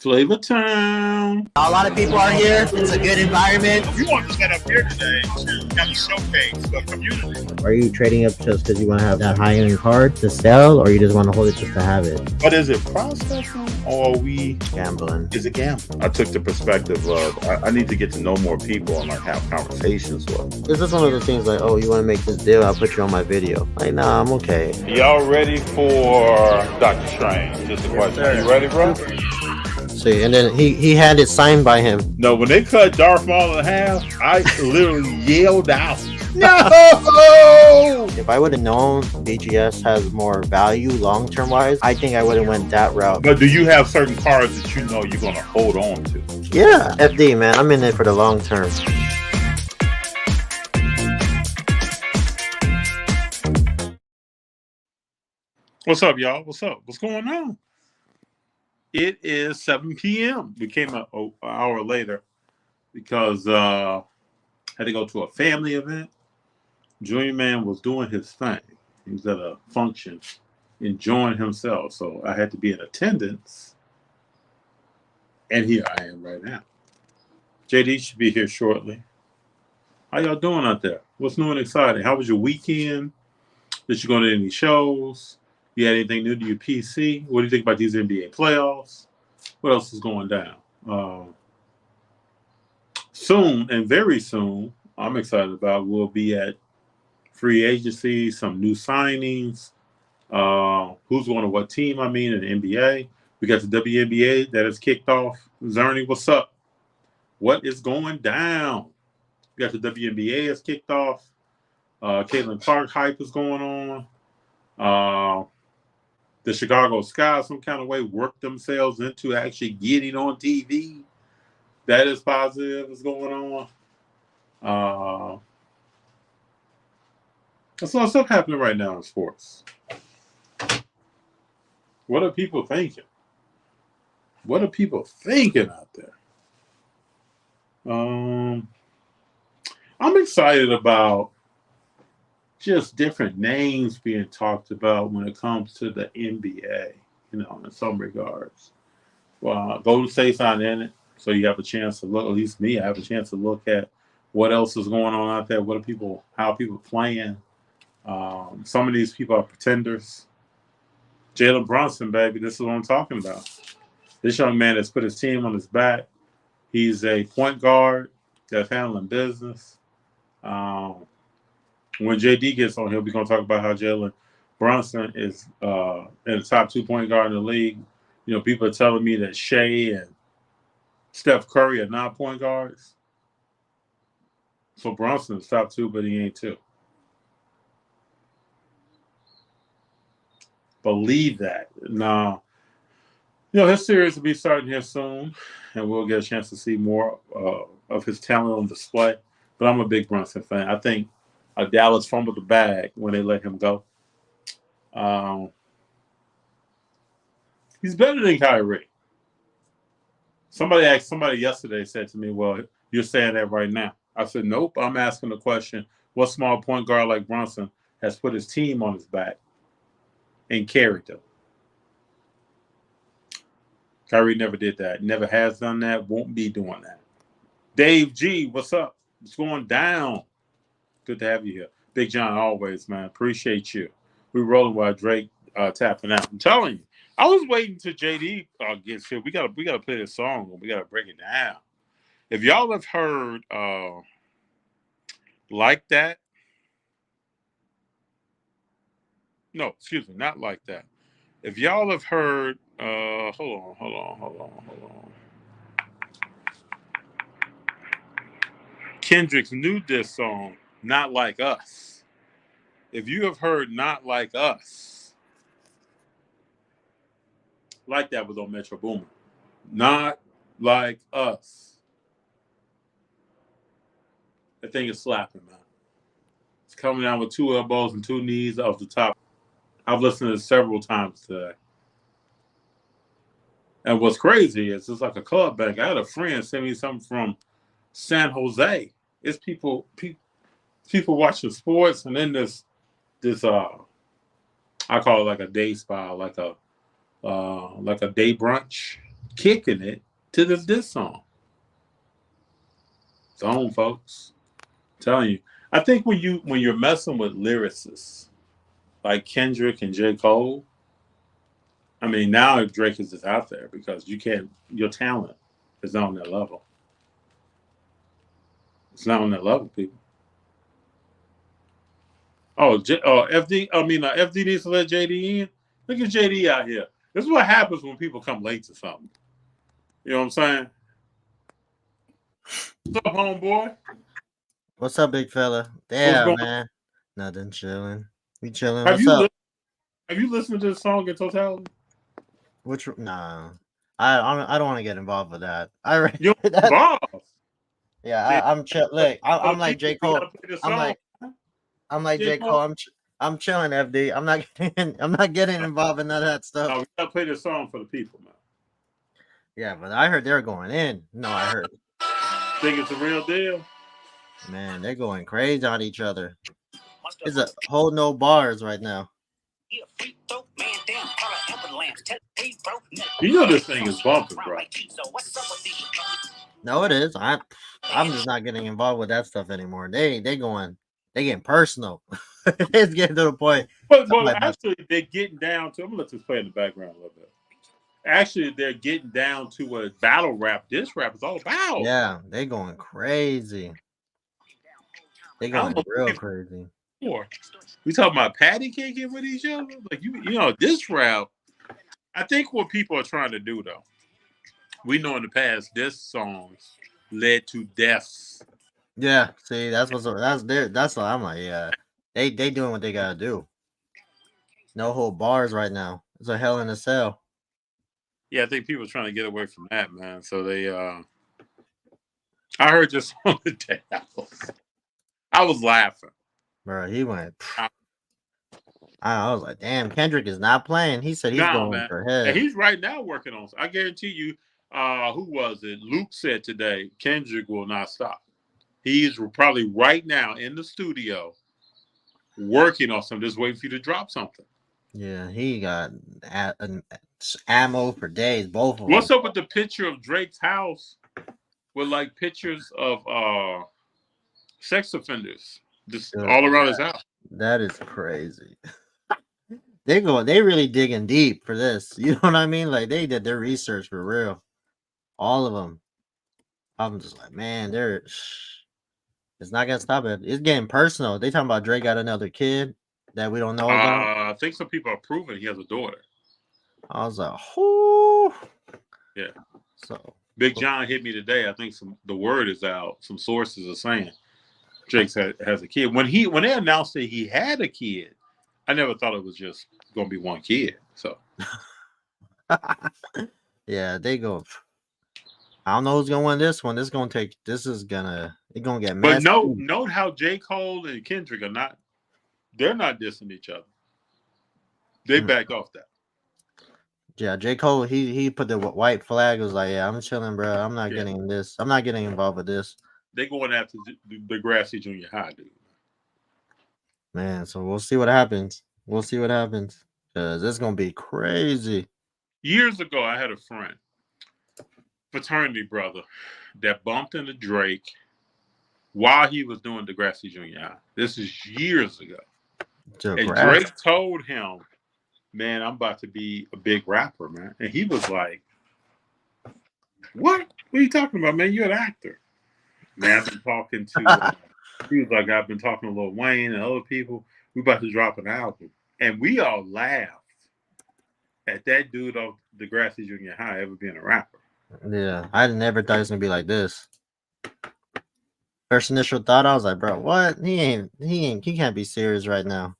Flavor Town. A lot of people are here. It's a good environment. We want to set up here today to kind of showcase the community. Are you trading up just because you want to have that high-end card to sell, or you just want to hold it just to have it? But is it processing or are we Gambling. is it gambling? I took the perspective of I need to get to know more people and like have conversations with. Is this one of the things like, oh, you want to make this deal? I'll put you on my video. Like, nah, I'm okay. Y'all ready for Dr. Strange? Just a question. Are you ready, bro? See, and then he had it signed by him. No, when they cut Darth Maul in half, I literally yelled out. No! If I would have known BGS has more value long-term wise, I think I would have went that route. But do you have certain cards that you know you're going to hold on to? Yeah, FD, man. I'm in it for the long term. What's up, y'all? What's up? What's going on? It is 7 p.m. We came up an hour later because I had to go to a family event. Junior Man was doing his thing. He was at a function, enjoying himself. So I had to be in attendance. And here I am right now. JD should be here shortly. How y'all doing out there? What's new and exciting? How was your weekend? Did you go to any shows? You had anything new to your PC? What do you think about these NBA playoffs? What else is going down? Soon, and very soon, I'm excited about, we'll be at free agency, some new signings, who's going to what team, in the NBA. We got the WNBA that has kicked off. Zerny, what's up? What is going down? We got the WNBA has kicked off. Caitlin Clark hype is going on. The Chicago Sky, some kind of way, worked themselves into actually getting on TV. That is positive. Is going on. There's a lot of stuff happening right now in sports. What are people thinking? What are people thinking out there? I'm excited about just different names being talked about when it comes to the NBA, in some regards. Well, Golden State's not in it, so you have a chance to look, at least me, I have a chance to look at what else is going on out there, how are people playing. Some of these people are pretenders. Jalen Brunson, baby, this is what I'm talking about. This young man has put his team on his back. He's a point guard that's handling business. When JD gets on here, we're going to talk about how Jalen Brunson is in the top 2 point guard in the league. People are telling me that Shea and Steph Curry are not point guards. So Brunson is top 2, but he ain't 2. Believe that. Now, his series will be starting here soon, and we'll get a chance to see more of his talent on display. But I'm a big Brunson fan. I think Dallas fumbled the bag when they let him go. He's better than Kyrie. Somebody yesterday said to me, well, you're saying that right now. I said, nope, I'm asking the question, what small point guard like Brunson has put his team on his back and carried them? Kyrie never did that. Never has done that. Won't be doing that. Dave G, what's up? What's going down? Good to have you here. Big John, always, man. Appreciate you. We're rolling while Drake tapping out. I'm telling you, I was waiting till JD gets here. We gotta play this song and we gotta break it down. If y'all have heard Like That. No, excuse me, not Like That. If y'all have heard hold on. Kendrick's new diss song, Not Like Us. If you have heard Not Like Us, Like That was on Metro Boomin. Not Like Us. That thing is slapping, man. It's coming down with 2 elbows and 2 knees off the top. I've listened to it several times today. And what's crazy is it's like a club bang. I had a friend send me something from San Jose. It's people watching sports, and then this I call it like a day spa, like a day brunch kicking it to this song. It's on, folks. I'm telling you. I think when you're messing with lyricists like Kendrick and J. Cole, I mean, now Drake is just out there because your talent is not on that level. It's not on that level, people. FD needs to let JD in. Look at JD out here. This is what happens when people come late to something. You know what I'm saying? What's up, homeboy? What's up, big fella? Damn, man. Nothing, chilling. We chilling. What's up? Have you listened to the song in totality? Nah. I don't want to get involved with that. You're involved. Yeah, I'm chill. Look, I'm like J. Cole. I'm like J. Cole. I'm chilling, FD. I'm not getting involved in none of that stuff. Oh, we gotta play this song for the people, man. Yeah, but I heard they're going in. No, I heard. Think it's a real deal? Man, they're going crazy on each other. It's a whole no bars right now. You know this thing is bumping, bro. No, it is. I'm just not getting involved with that stuff anymore. They getting personal. It's getting to the point. But actually, they're getting down to. I'm gonna let this play in the background a little bit. Actually, they're getting down to what battle rap, this rap is all about. Yeah, they going crazy. They going real crazy. We talking about patty caking with each other, like you know this rap. I think what people are trying to do, though, we know in the past this songs led to deaths. Yeah, see, that's what I'm like. Yeah, they doing what they gotta do. No whole bars right now. It's a hell in a cell. Yeah, I think people are trying to get away from that, man. So they, I heard this on the day. I was laughing, bro. He went. I was like, damn, Kendrick is not playing. He said he's going for head. And he's right now working on. I guarantee you. Who was it? Luke said today, Kendrick will not stop. He's probably right now in the studio working on something, just waiting for you to drop something. Yeah, he got ammo for days, both of them. What's up with the picture of Drake's house with like pictures of sex offenders just all around his house? That is crazy. They really digging deep for this. You know what I mean? Like they did their research for real. All of them. I'm just like, man, it's not gonna stop it. It's getting personal. They talking about Drake got another kid that we don't know about. I think some people are proving he has a daughter. I was like, whoo. Yeah. So Big John hit me today. I think the word is out. Some sources are saying Drake has a kid. When they announced that he had a kid, I never thought it was just gonna be one kid. So yeah, they go. I don't know who's gonna win this one. It's gonna get messy. But note how J. Cole and Kendrick are not. They're not dissing each other. They backed off that. Yeah, J. Cole, he put the white flag. Was like, yeah, I'm chilling, bro. I'm not getting this. I'm not getting involved with this. They going after the Grassy Junior High dude. Man, so we'll see what happens. Because it's gonna be crazy. Years ago, I had a friend, fraternity brother, that bumped into Drake while he was doing Degrassi Junior High. This is years ago. And Drake told him, man, I'm about to be a big rapper, man. And he was like, what are you talking about, man? You're an actor. Man, I've been talking to, he was like, I've been talking to Lil Wayne and other people. We're about to drop an album. And we all laughed at that dude of Degrassi Junior High ever being a rapper. Yeah, I never thought it was going to be like this. First initial thought, I was like, bro, what? He can't be serious right now.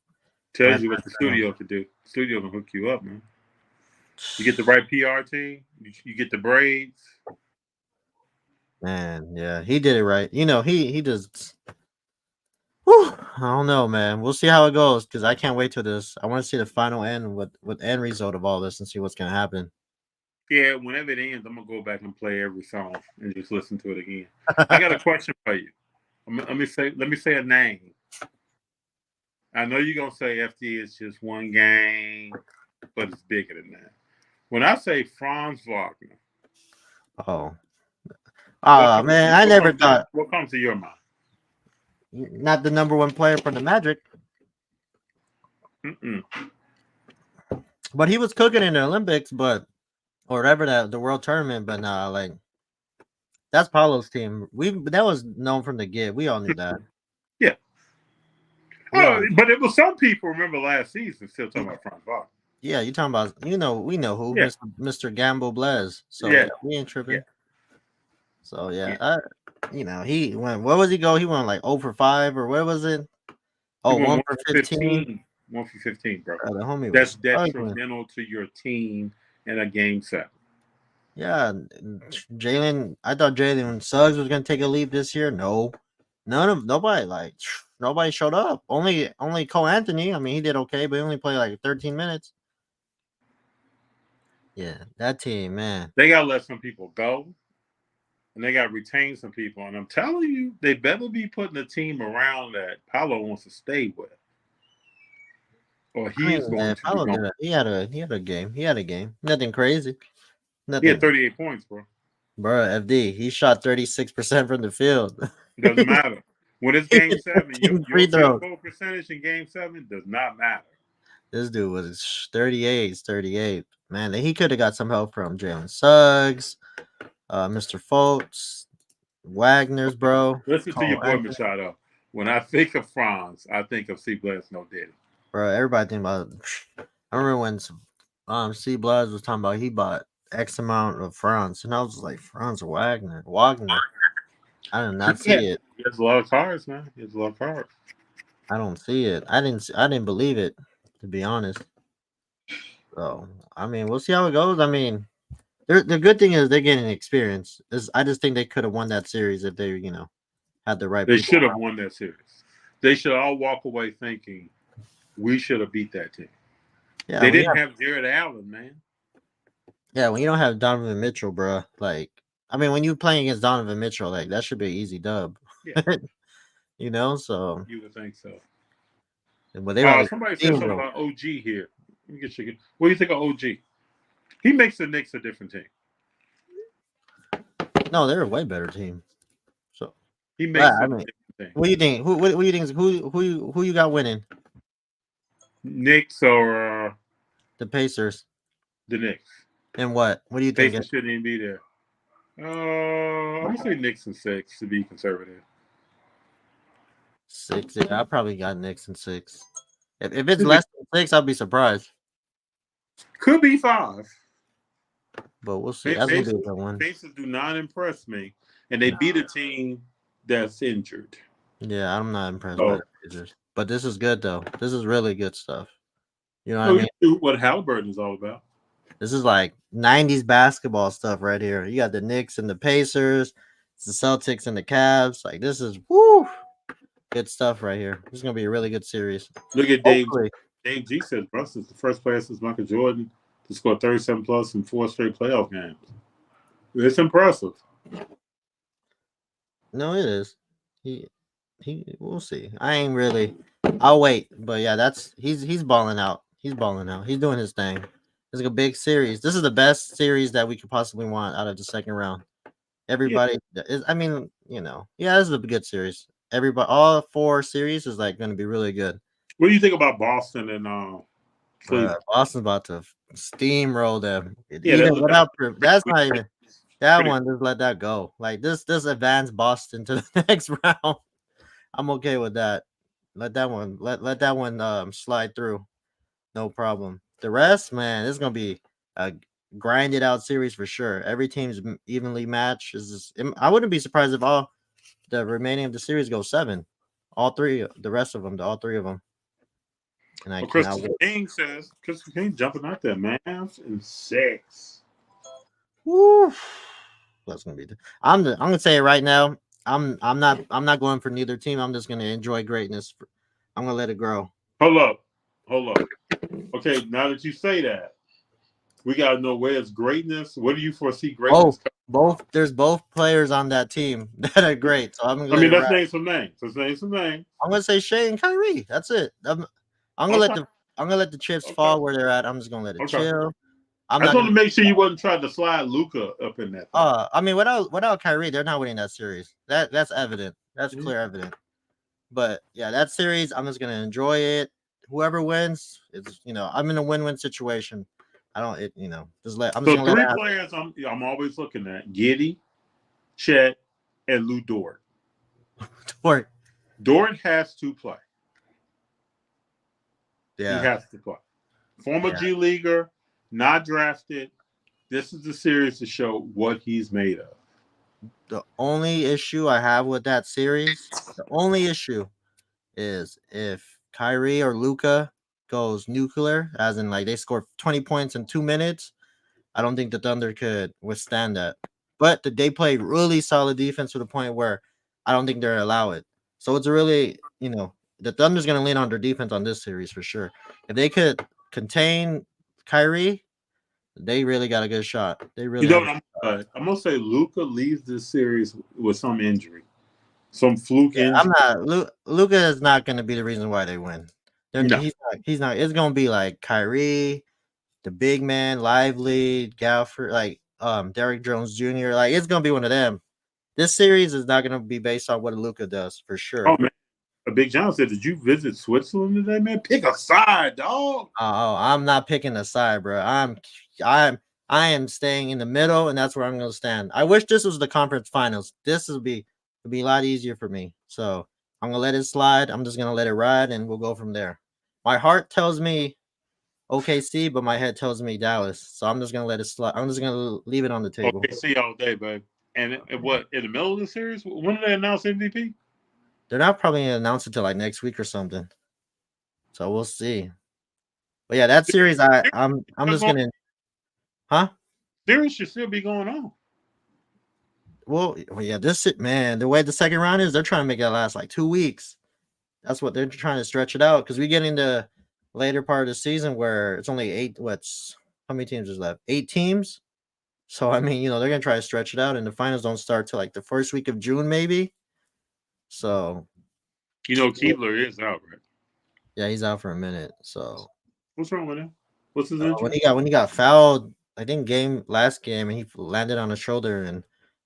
Tells you what the studio could do. The studio can hook you up, man. You get the right PR team. You get the braids. Man, yeah, he did it right. You know, he just. Whew, I don't know, man. We'll see how it goes because I can't wait till this. I want to see the final end with end result of all this and see what's gonna happen. Yeah, whenever it ends, I'm gonna go back and play every song and just listen to it again. I got a question for you. Let me say a name. I know you're gonna say FD is just one gang, but it's bigger than that. When I say Franz Wagner, Oh, What man, I never thought What comes to your mind? not the number one player for the Magic, Mm-mm. but he was cooking in the Olympics, but or whatever that the World Tournament. But nah, like that's Paulo's team. That was known from the get. We all knew that. Yeah. We all, But it was some people remember last season still talking about Franz Wagner. yeah, you talking about we know who Yeah. Mr. Gamble Blaise. So Yeah. we ain't tripping. Yeah. So he went. Where was he go? He went like 0 for 5 or where was it? Oh, He 1 went for 15. 1 for 15, bro. The homie That's was ugly. detrimental to your team in a game 7. Yeah, Jalen. I thought Jalen Suggs was gonna take a leap this year. No, nobody showed up. Only Cole Anthony. I mean, he did okay, but he only played like 13 minutes. Yeah, that team, man. They gotta let some people go, and they gotta retain some people. And I'm telling you, they better be putting a team around that Paolo wants to stay with, or he's going to. Paolo he had a game. He had a game. Nothing crazy. He had 38 points, bro. Bro, FD, he shot 36% from the field. Doesn't matter. When it's game 7, your Free throw. field goal percentage in game 7 does not matter. This dude was 38. Man, he could have got some help from Jalen Suggs, Mr. Fultz, Wagner's bro. Listen to your boy Machado. When I think of Franz, I think of C. Blaise No Diddy. Bro, everybody think about it. I remember when C. Blaise was talking about he bought X amount of Franz, and I was like, Franz Wagner. I did not see it. He has a lot of cards, man. He has a lot of cards. I don't see it. I didn't believe it, to be honest. So I mean, we'll see how it goes. I mean, the good thing is they're getting experience. I just think they could have won that series if they, had the right. They should have won that series. They should all walk away thinking we should have beat that team. Yeah, they didn't have Jared Allen, man. Yeah, when you don't have Donovan Mitchell, bro, like, I mean, when you're playing against Donovan Mitchell, like, that should be an easy dub. Yeah. So. You would think so. But they somebody said something about OG here. Let me get you. What do you think of OG? He makes the Knicks a different team. No, they're a way better team. So he makes a different team. What do you think? What do you think? Who you got winning? Knicks or the Pacers? The Knicks. And what? What do you think? Pacers shouldn't even be there. I'm gonna say Knicks and 6 to be conservative. 6. Yeah, I probably got Knicks and 6. If it's less than 6, I'll be surprised. Could be 5. But we'll see. That's gonna be a good one. Pacers do not impress me, and they beat a team that's injured. Yeah, I'm not impressed by the Pacers. But this is good though. This is really good stuff. You know what I mean? What Halliburton is all about. This is like 90s basketball stuff right here. You got the Knicks and the Pacers, it's the Celtics and the Cavs. Like, this is good stuff right here. This is gonna be a really good series. Look at Dave. Dave G says Russ is the first player since Michael Jordan to score 37 plus in 4 straight playoff games. It's impressive. No, it is. He we'll see. I ain't really. I'll wait. But yeah, he's balling out. He's balling out. He's doing his thing. It's like a big series. This is the best series that we could possibly want out of the second round. Everybody is. I mean, this is a good series. Everybody, all 4 series is like going to be really good. What do you think about Boston and Cleveland? Boston's about to steamroll them. Yeah, that's not even that one. Just let that go. Like this advance Boston to the next round. I'm okay with that. Let that one slide through. No problem. The rest, man, this is gonna be a grinded out series for sure. Every team's evenly matched. I wouldn't be surprised if all the remaining of the series go 7. All 3, the rest of them, all 3 of them. And Christopher King says, Christopher King jumping out there, man, and 6. Woo. That's gonna be. I'm gonna say it right now. I'm not going for neither team. I'm just gonna enjoy greatness. I'm gonna let it grow. Hold up. Okay, now that you say that, we gotta know where's greatness. Where do you foresee greatness? There's both players on that team that are great. So let's name some names. I'm gonna say Shea and Kyrie. That's it. I'm gonna let the chips fall where they're at. I'm just gonna let it chill. I'm I not just want to gonna. make sure you wasn't trying to slide Luca up in that. I mean, without Kyrie, they're not winning that series. That's evident. That's Mhm. clear evident. But yeah, that series, I'm just gonna enjoy it. Whoever wins, it's I'm in a win-win situation. I don't, I'm just So gonna let it three happen. players I'm always looking at: Giddy, Chet, and Lou Dort. Or- Dort has to play. He Yeah, has to play. Former Yeah. G leaguer, not drafted. This is the series to show what he's made of. the only issue I have with that series, the only issue is if Kyrie or Luca goes nuclear, as in like they score 20 points in 2 minutes. I don't think the Thunder could withstand that. But they play really solid defense to the point where I don't think they're allow it. So it's really, the Thunder's gonna lean on their defense on this series for sure. If they could contain Kyrie, they really got a good shot. They really You know have. what I'm gonna say? Luca leaves this series with some injury, some fluke Yeah, I'm injury. not. Luca is not going to be the reason why they win. No. He's not. He's not. It's going to be like Kyrie, the big man, Lively, Galford, like Derrick Jones Jr. Like it's going to be one of them. This series is not going to be based on what Luca does for sure. Oh man, Big John said, "Did you visit Switzerland today, man? Pick a side, dog." I'm not picking a side, bro. I am staying in the middle, and that's where I'm going to stand. I wish this was the conference finals. This would be a lot easier for me. So I'm gonna let it slide. I'm just gonna let it ride, and we'll go from there. My heart tells me OKC, but my head tells me Dallas. So I'm just gonna let it slide. I'm just gonna leave it on the table. Okay, see all day, babe. And what in the middle of the series? When did they announce MVP? They're not probably gonna announce it till like next week or something. So we'll see. But yeah, that series, I'm just gonna, huh? Series should still be going on. Well, yeah, man, the way the second round is, they're trying to make it last like 2 weeks. That's what they're trying to stretch it out because we get into later part of the season where it's only how many teams is left? 8 teams. So I mean, they're gonna try to stretch it out, and the finals don't start till like the first week of June, maybe. So Keebler is out, right? yeah, he's out for a minute. So What's wrong with him? What's his injury? when he got fouled, I think last game, and he landed on his shoulder and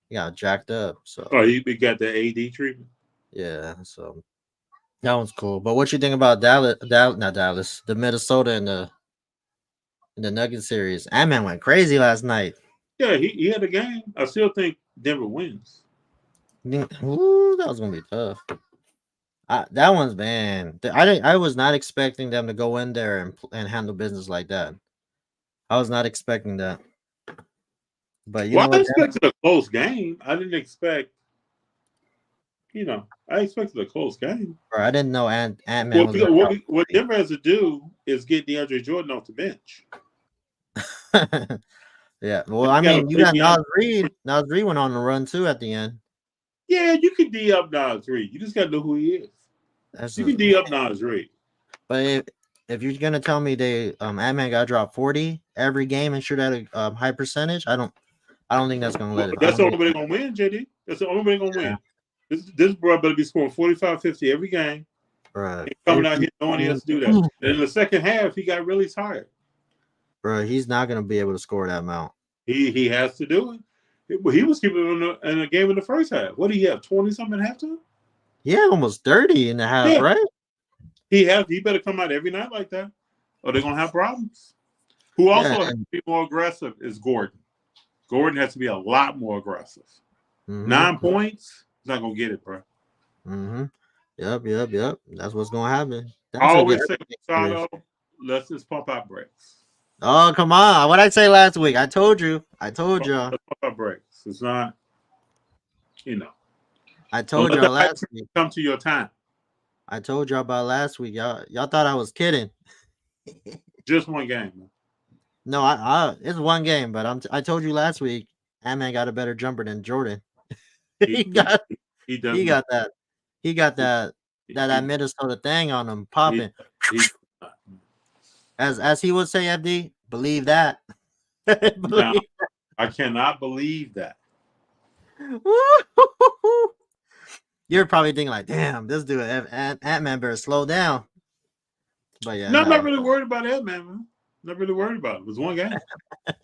he got jacked up. So He got the AD treatment. yeah, so that one's cool. But what you think about Dallas? Not Dallas, the Minnesota and the Nuggets series. Ant-Man went crazy last night. Yeah, he had a game. I still think Denver wins. Ooh, that was gonna be tough. That one's man. I was not expecting them to go in there and handle business like that. I was not expecting that. But you know I what? expected a close game. I didn't expect. I expected a close game. Bro, I didn't know Ant-Man was What Denver has to do is get DeAndre Jordan off the bench. Yeah. Well, I mean, you got Nas Reed. Nas Reed went on the run too at the end. Yeah, you can D up Nas Reed. You just got to know who he is. You can D up Nas Reed. But if you're gonna tell me Ant-Man got to drop 40 every game and shoot at a high percentage, I don't think that's gonna let it. That's the only way they're gonna win, JD. That's the only way they're gonna win. This bro better be scoring 45, 50 every game. Right. Coming out here knowing he has to do that. And in the second half, he got really tired. Bro, he's not gonna be able to score that amount. He has to do it. He was keeping it in a game in the first half. What do you have? 20-something at halftime? Yeah, almost 30 and a half, right? He better come out every night like that, or they're gonna have problems. Who also has to be more aggressive is Gordon. Gordon has to be a lot more aggressive. 9 points, he's not gonna get it, bro. Yep. That's what's gonna happen. I always say, let's just pump out brakes. Oh, come on. What I say last week? I told you. Let's pump out brakes. It's not, I told you last week. Come to your time. I told y'all about last week. Y'all thought I was kidding. Just one game, man. No, it's one game, but I told you last week, Ant-Man got a better jumper than Jordan. He got that Minnesota thing on him popping. As he would say, FD, believe that. I cannot believe that. You're probably thinking like, damn, this dude Ant-Man better slow down. But yeah, I'm not really worried about Ant-Man, man. Not really worried about it. It was one game.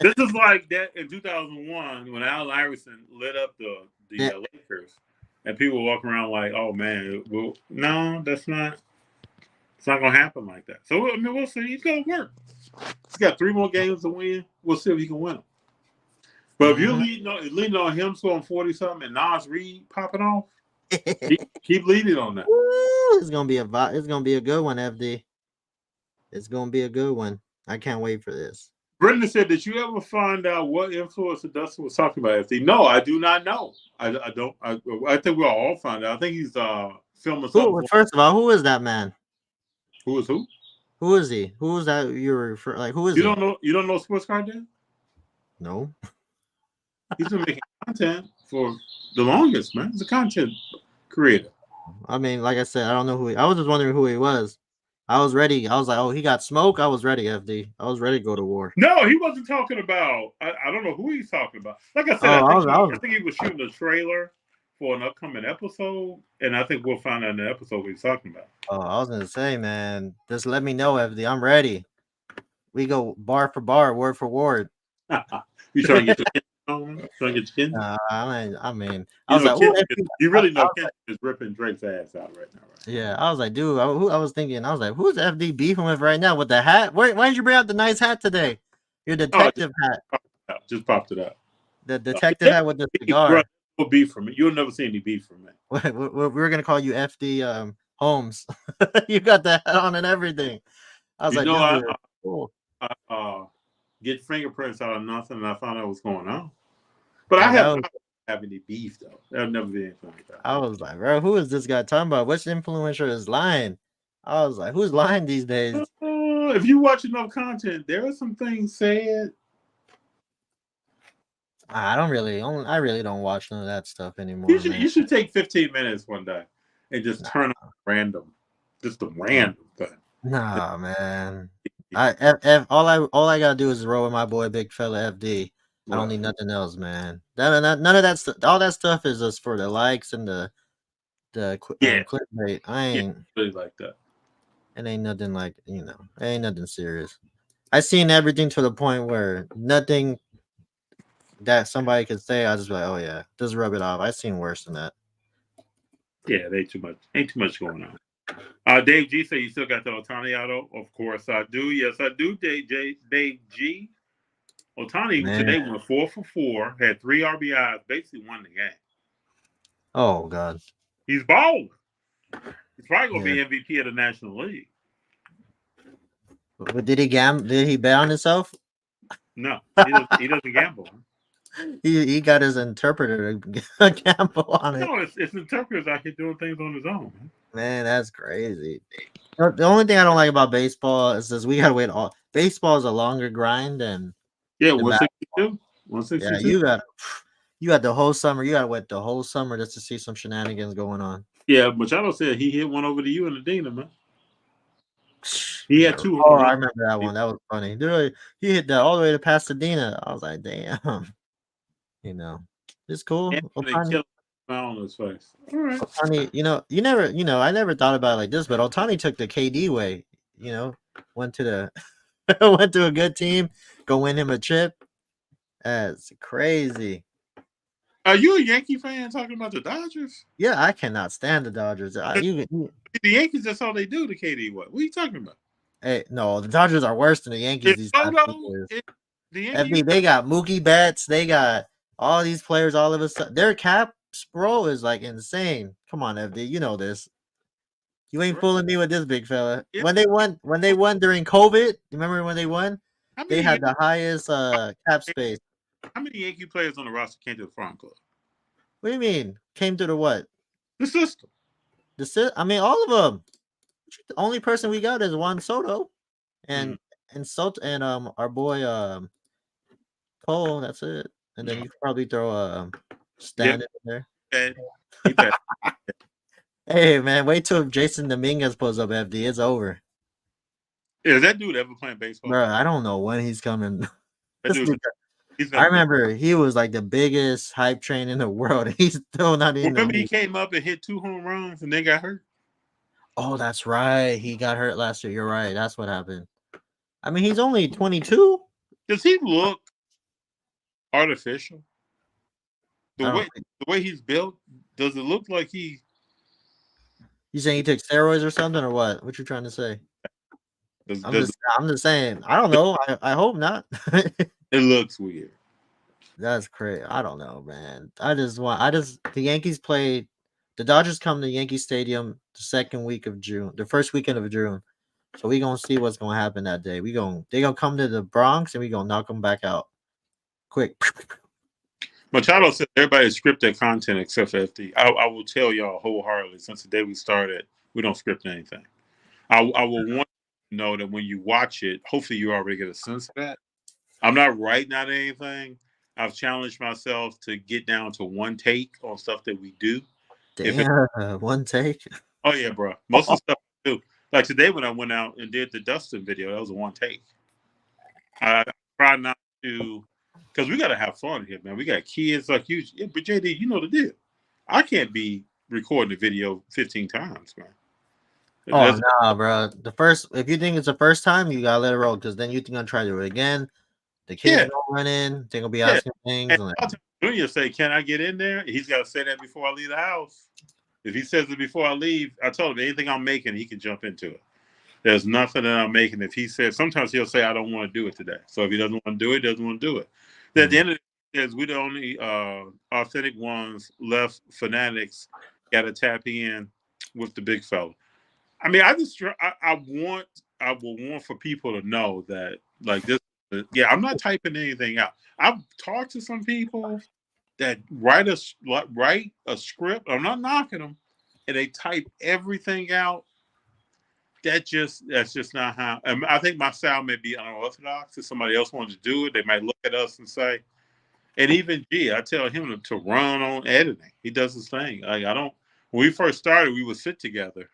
This is like that in 2001 when Allen Iverson lit up the Lakers, and people were walking around like, "Oh man, well, no, that's not. It's not gonna happen like that." So I mean, we'll see. He's gonna work. He's got 3 more games to win. We'll see if he can win them. But if you're leading on him scoring 40 something and Nas Reed popping off, keep leading on that. Woo, it's gonna be a good one, FD. It's gonna be a good one. I can't wait for this. Brendan said, "Did you ever find out what influencer Dustin was talking about?" FD, no, I do not know. I don't. I think we'll all find out. I think he's filming something. First of all, who is that man? Who is who? Who is he? Who is that you're referring? Like, who is you he? don't know? You don't know Sports Cartel? No. He's been making content for the longest, man. He's a content creator. I mean, like I said, I don't know who I was just wondering who he was. I was ready. I was like, oh, he got smoke. I was ready, FD. I was ready to go to war. No, he wasn't talking about. I don't know who he's talking about. Like I said, I think he was shooting a trailer for an upcoming episode, and I think we'll find out in the episode what he's talking about. Oh, I was gonna say, man, just let me know, FD. I'm ready. We go bar for bar, word for word. You trying to get your skin? I mean, I was like, you really know Kendrick is ripping Drake's ass out right now, right? Yeah, I was like, dude, I was thinking, I was like, who's FD beefing with right now with the hat? Why did you bring out the nice hat today? Your detective hat. Just popped it up. The detective hat with the cigar. No beef from me. You'll never see any beef from me. We're gonna call you FD Holmes. You got that hat on and everything. I was cool. Get fingerprints out of nothing, and I found out what's going on. But I haven't have any beef though. There'll never be anything like that. I was like, bro, who is this guy talking about? Which influencer is lying? I was like, who's lying these days? If you watch enough content, there are some things said. I really don't watch none of that stuff anymore. You should take 15 minutes one day and just turn on random, just a random thing. Nah, man. All I gotta do is roll with my boy Big Fella FD. I don't need nothing else, man. None of that stuff. All that stuff is just for the likes and the clickbait. I ain't really like that. It ain't nothing like it ain't nothing serious. I seen everything to the point where nothing that somebody could say, I just be like, oh yeah, just rub it off. I seen worse than that. Yeah, ain't too much going on. Dave G said you still got the Ohtani auto. Of course I do. Yes, I do. Dave G. Ohtani today went 4 for 4, had 3 RBIs, basically won the game. Oh God, he's balling. He's probably gonna be MVP of the National League. But did he gamble? Did he bet on himself? No, he doesn't gamble. He got his interpreter to gamble on it. No, it's interpreters out here doing things on his own. Man, that's crazy. The only thing I don't like about baseball is we gotta wait. Baseball is a longer grind than 162. 162. Yeah, you got the whole summer. You gotta wait the whole summer just to see some shenanigans going on. Yeah, Machado said he hit one over to you and Adina, man. He had 2. Oh, I remember that one. That was funny. Dude, he hit that all the way to Pasadena. I was like, damn. It's cool. Ohtani on his face. All right. Ohtani, I never thought about it like this, but Ohtani took the KD way. Went to a good team, go win him a chip. That's crazy. Are you a Yankee fan talking about the Dodgers? Yeah, I cannot stand the Dodgers. The Yankees, that's all they do to KD. What are you talking about? Hey, no, the Dodgers are worse than the Yankees. They got Mookie Betts. They got all these players all of a sudden. Their cap bro is like insane. Come on, FD. You know this. You ain't fooling me with this, big fella. Yeah. When they won during COVID, you remember when they won? They had the highest cap space. How many Yankee players on the roster came to the Farm Club? What do you mean? Came to the what? The system. I mean, all of them. The only person we got is Juan Soto, and our boy Cole. That's it. And then you could probably throw Stan in there. Hey man, wait till Jason Dominguez pulls up FD. It's over. Yeah, is that dude ever playing baseball? Bro, I don't know when he's coming. I remember he was like the biggest hype train in the world. He's still not in. Remember he came up and hit 2 home runs and then got hurt? Oh, that's right. He got hurt last year. You're right. That's what happened. I mean, he's only 22. Does he look artificial? I The don't way the way he's built, does it look like he? You saying he took steroids or something or what? What you trying to say? Does, I'm does just I'm just saying. I don't know. I hope not. it looks weird? That's crazy. I don't know, man. The Yankees played the Dodgers come to Yankee Stadium the second week of June, the first weekend of June. So we gonna see what's gonna happen that day. They gonna come to the Bronx and we gonna knock them back out quick. Machado said everybody scripted content except for FD. I will tell y'all wholeheartedly, since the day we started, we don't script anything. I will want you to know that when you watch it, hopefully you already get a sense of that. I'm not writing out anything. I've challenged myself to get down to one take on stuff that we do. If it, Damn, one take. oh yeah, bro. Most of the stuff I do. Like today when I went out and did the Dustin video, that was a one take. I try not to, because we got to have fun here, man. We got kids like you. Yeah, but JD, you know the deal. I can't be recording a video 15 times, man. Oh nah, bro. If you think it's the first time, you gotta let it roll because then you're gonna try to do it again. The kids Yeah, gonna run in, they're gonna be yeah. asking things. And And like, I'll tell Junior say, "Can I get in there?" He's got to say that before I leave the house. If he says it before I leave, I told him anything I'm making, he can jump into it. There's nothing that I'm making. If he says, sometimes he'll say, "I don't want to do it today." So if he doesn't want to do it, he doesn't want to do it. At the end of the day, we're the only authentic ones left. Fanatics got to tap in with the big fella. I mean, I will want for people to know that like this. Yeah, I'm not typing anything out. I've talked to some people that write a script. I'm not knocking them, and they type everything out. That's just not how. I think my style may be unorthodox. If somebody else wanted to do it, they might look at us and say. And even G, I tell him to run on editing. He does his thing. Like I don't. When we first started, we would sit together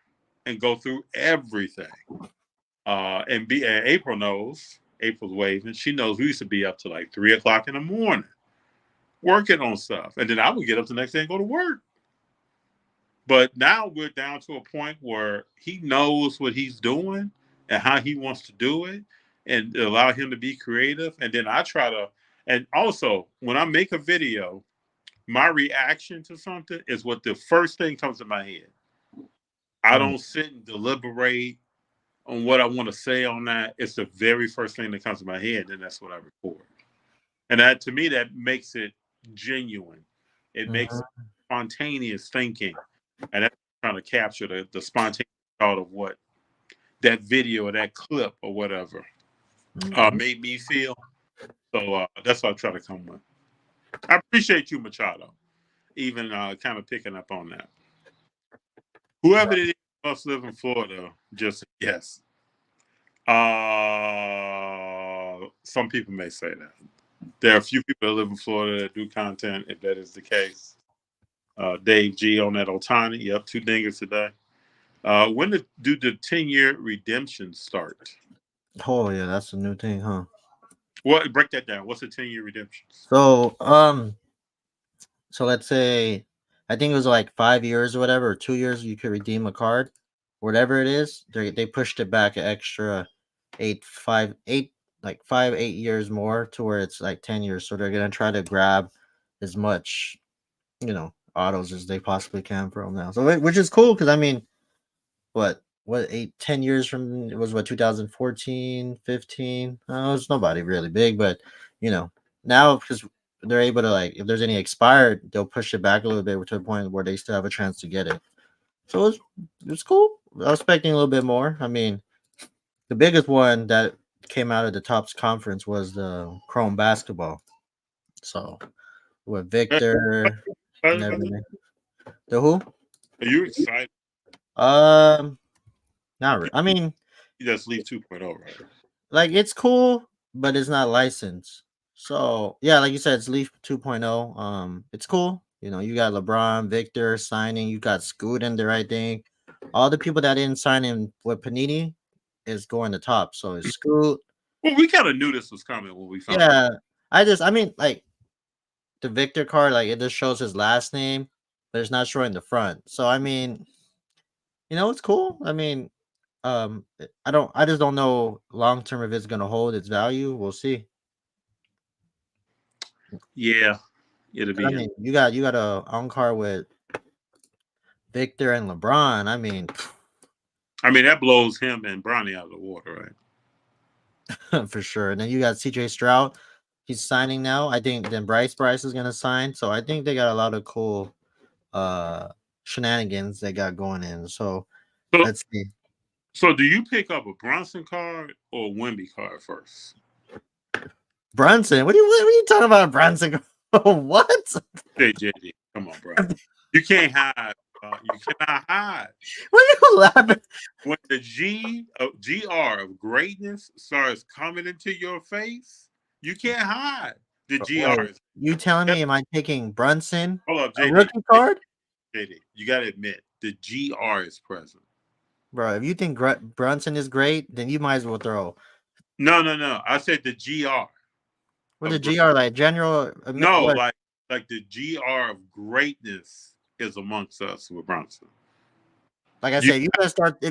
and go through everything. And April knows. April's waving. She knows we used to be up to like 3 o'clock in the morning working on stuff, and then I would get up the next day and go to work. But now we're down to a point where he knows what he's doing and how he wants to do it, and allow him to be creative. And then I try to. And also, when I make a video, my reaction to something is what the first thing comes to my head. I don't sit and deliberate on what I want to say on that. It's the very first thing that comes to my head, and that's what I record. And that, to me, that makes it genuine. It makes it spontaneous thinking, and that's trying to capture the spontaneous thought of what that video or that clip or whatever made me feel. So that's what I try to come with. I appreciate you, Machado, even kind of picking up on that. Whoever it is must live in Florida, just yes. Some people may say that. There are a few people that live in Florida that do content, if that is the case. Dave G on that Otani. Yep, 2 dingers today. When do the 10-year redemption start? oh yeah, that's a new thing, huh? What, break that down. What's the 10-year redemption? So so let's say I think it was like 5 years or whatever, or 2 years you could redeem a card, whatever it is. They pushed it back an extra 8 8 years more to where it's like 10 years. So they're gonna try to grab as much, autos as they possibly can from now. So which is cool because I mean, what 10 years from it was what 2014, 15. It's nobody really big, but now because they're able to like if there's any expired, they'll push it back a little bit to the point where they still have a chance to get it. So it's cool. I was expecting a little bit more. I mean, the biggest one that came out of the Topps conference was the Chrome basketball. So with Victor and everything. The who? Are you excited? Not really. I mean, You just leave 2.0, right? like it's cool, but it's not licensed. So yeah, like you said, it's Leaf 2.0. It's cool. You got LeBron, Victor signing. You got Scoot in there, I think. All the people that didn't sign in with Panini is going to top. So it's Scoot. Well, we kind of knew this was coming when we found Yeah, I mean, like the Victor card, like it just shows his last name, but it's not showing the front. So I mean, it's cool. I mean, I just don't know long term if it's gonna hold its value. We'll see. Yeah, it'll be. I mean, you got a on card with Victor and LeBron. I mean, I mean, that blows him and Bronny out of the water, right? for sure. And then you got CJ Stroud. He's signing now. I think then Bryce is gonna sign. So I think they got a lot of cool shenanigans they got going in. So So, let's see. so do you pick up a Brunson card or a Wemby card first? Brunson, what are you talking about, Brunson? What? JD, come on, bro. You can't hide. You cannot hide. What are you laughing? When the GR of greatness starts coming into your face, you can't hide. The GR Wait, is. you telling me am I taking Brunson Hold up, a JD. rookie card? JD, you got to admit the GR is present. Bro, if you think Brunson is great, then you might as well throw. No. I said the GR. What the GR like general? No, what? like the GR of greatness is amongst us with Brunson. Like I said, if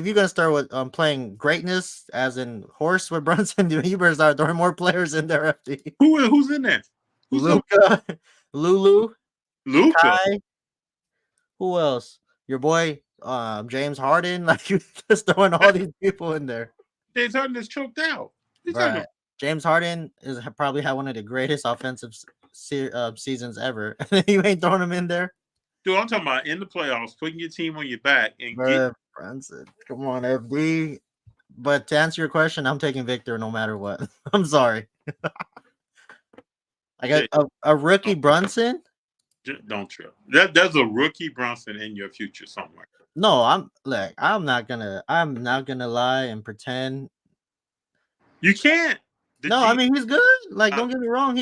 you're gonna start with playing greatness as in horse with Brunson, you better start throwing more players in there. FD. Who's in there? Who's Luka, Lulu, Luka? Kai. Who else? Your boy, James Harden. Like you just throwing all these people in there. James Harden is choked out. Right. James Harden is probably had one of the greatest offensive seasons ever. You ain't throwing him in there. Dude, I'm talking about in the playoffs, putting your team on your back and Brunson. Come on, FD. But to answer your question, I'm taking Victor no matter what. I'm sorry. I got a rookie Brunson. Don't trip. There's a rookie Brunson in your future somewhere. No, I'm not gonna lie and pretend. You can't. I mean he's good. Like, don't get me wrong.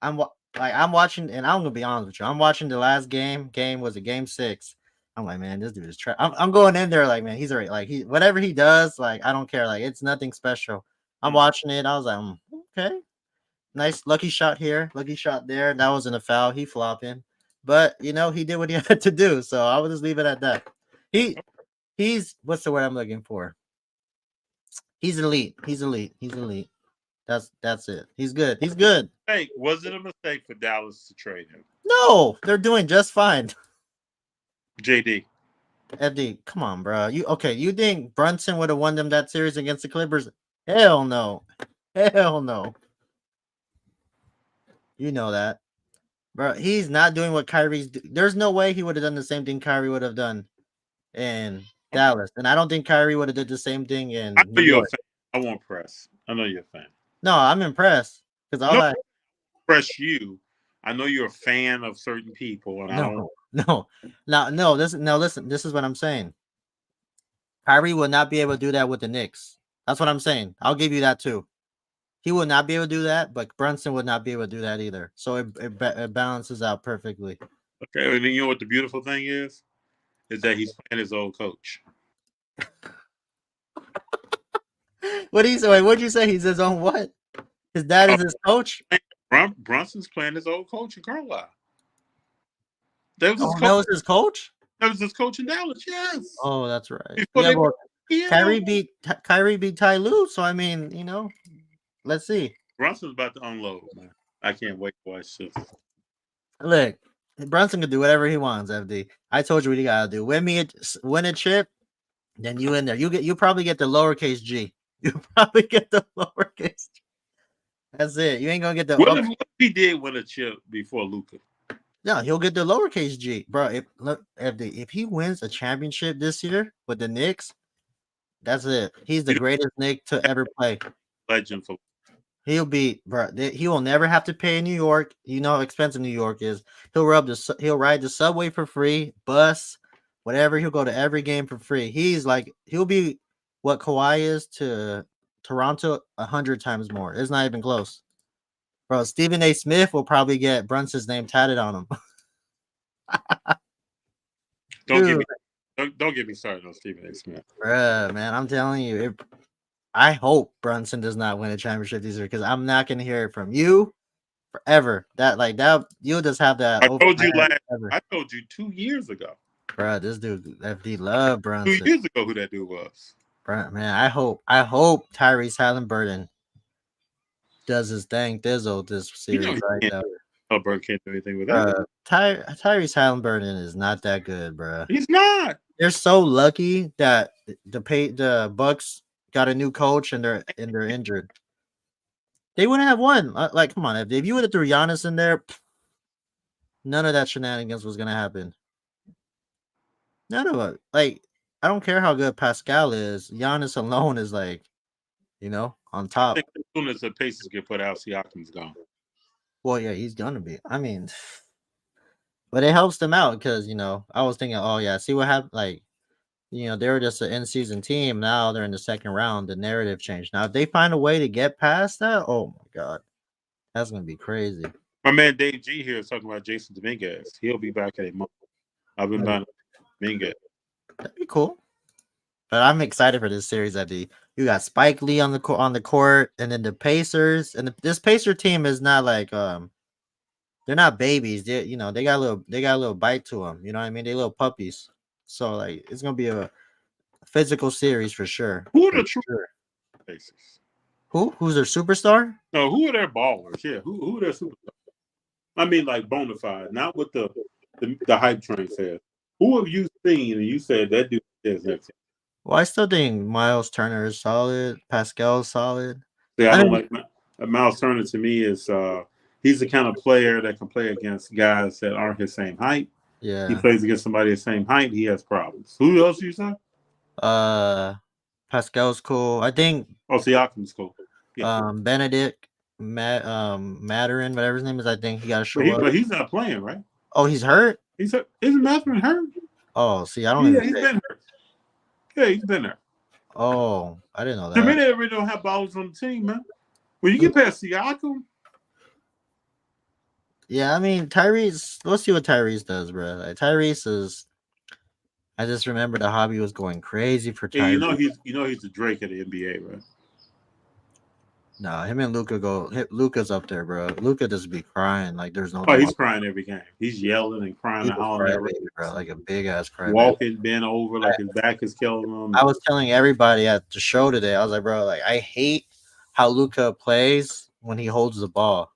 I'm watching, and I'm gonna be honest with you. I'm watching the last game. Was it game 6? I'm like, man, this dude is trash. I'm going in there like, man, he's already like whatever he does, like I don't care. Like it's nothing special. I'm watching it. I was like, okay, nice lucky shot here, lucky shot there. That wasn't a foul. He flopping, but he did what he had to do. So I will just leave it at that. He's what's the word I'm looking for? He's elite. That's it. He's good. Hey, was it a mistake for Dallas to trade him? No, they're doing just fine. JD. FD, come on, bro. You think Brunson would have won them that series against the Clippers? Hell no. You know that. Bro, he's not doing what Kyrie's There's no way he would have done the same thing Kyrie would have done in Dallas. And I don't think Kyrie would have did the same thing in New York. I won't press. I know you're a fan. No, I'm impressed. Because I press you. I know you're a fan of certain people, and listen, this is what I'm saying. Kyrie will not be able to do that with the Knicks. That's what I'm saying. I'll give you that too. He will not be able to do that, but Brunson would not be able to do that either. So it balances out perfectly. Okay, and you know what the beautiful thing is that he's playing his old coach. What'd you say? He's his own what? His dad is his coach? Brunson's playing his old coach in Carlisle. That was his coach? That was his coach in Dallas, yes. Oh, that's right. Kyrie beat Ty Lue, so I mean, let's see. Brunson's about to unload, man. I can't wait to watch this. Look, Brunson can do whatever he wants, FD. I told you what you gotta do. Win a chip, then you in there. You probably get the lowercase G. You probably get the lowercase G. That's it. You ain't gonna get the. What if he did win a chip before Luka? No, he'll get the lowercase G, bro. If he wins a championship this year with the Knicks, that's it. He's the greatest Knick to ever play. Legend for. He'll be, bro. He will never have to pay in New York. You know how expensive New York is. He'll ride the subway for free, bus, whatever. He'll go to every game for free. He'll be what Kawhi is to Toronto 100 times more. It's not even close. Bro, Stephen A. Smith will probably get Brunson's name tatted on him. Don't get me started on Stephen A. Smith. Bruh, man, I'm telling you, I hope Brunson does not win a championship this year because I'm not gonna hear it from you forever. That you'll just have that. I told you 2 years ago. Bruh, this dude FD love Brunson. 2 years ago, who that dude was. Bruh, man, I hope Tyrese Halliburton does his thing, Dizzle this You know series he right can't now. do it. Hubbard can't do anything with that. Tyrese Halliburton is not that good, bruh. He's not. They're so lucky that the Bucks got a new coach and they're injured. They wouldn't have won. Like, come on, if you would have threw Giannis in there, none of that shenanigans was gonna happen. None of it. Like, I don't care how good Pascal is. Giannis alone is like, on I top. think as soon as the Pacers get put out, Siakam's gone. Well, yeah, he's gonna be. I mean, but it helps them out because I was thinking, oh yeah, see what happened. Like, they were just an in-season team. Now they're in the second round. The narrative changed. Now, if they find a way to get past that, oh my god, that's gonna be crazy. My man Dave G here is talking about Jason Dominguez. He'll be back in a month. I've been buying Dominguez. That'd be cool. But I'm excited for this series. You got Spike Lee on the court, and then the Pacers, and this Pacer team is not like they're not babies. They got a little bite to them. You know what I mean? They little puppies. So like it's gonna be a physical series for sure. Who are the true Pacers? Who's their superstar? No, who are their ballers? Yeah, who are their superstars? I mean, like bona fide, not what the hype train says. Who have you seen and you said that dude is next? Well, I still think Miles Turner is solid. Pascal is solid. See, I don't like Miles Turner. To me, is he's the kind of player that can play against guys that aren't his same height. Yeah, he plays against somebody the same height. He has problems. Who else you say? Pascal's cool. I think. Oh, Siakam's cool. Yeah. Benedict Mathurin, whatever his name is. I think he got to show up. But he's not playing, right? Oh, he's hurt. Isn't Mathurin hurt? Oh, see, I don't. Yeah, he's been hurt. Yeah, he's been there. Oh, I didn't know that. To me, they really don't have ballers on the team, man. When you get past Siakam. Yeah, I mean Tyrese. Let's see what Tyrese does, bro. Like, Tyrese is. I just remember the hobby was going crazy for Tyrese. Yeah, he's the Drake of the NBA, right? No, him and Luca Luca's up there, bro. Luca just be crying like there's no. Oh, he's crying every game. He's yelling and crying and hollering, bro, like a big ass cry. Walking, bent over, like his back is killing him. I was telling everybody at the show today. I was like, bro, like I hate how Luca plays when he holds the ball.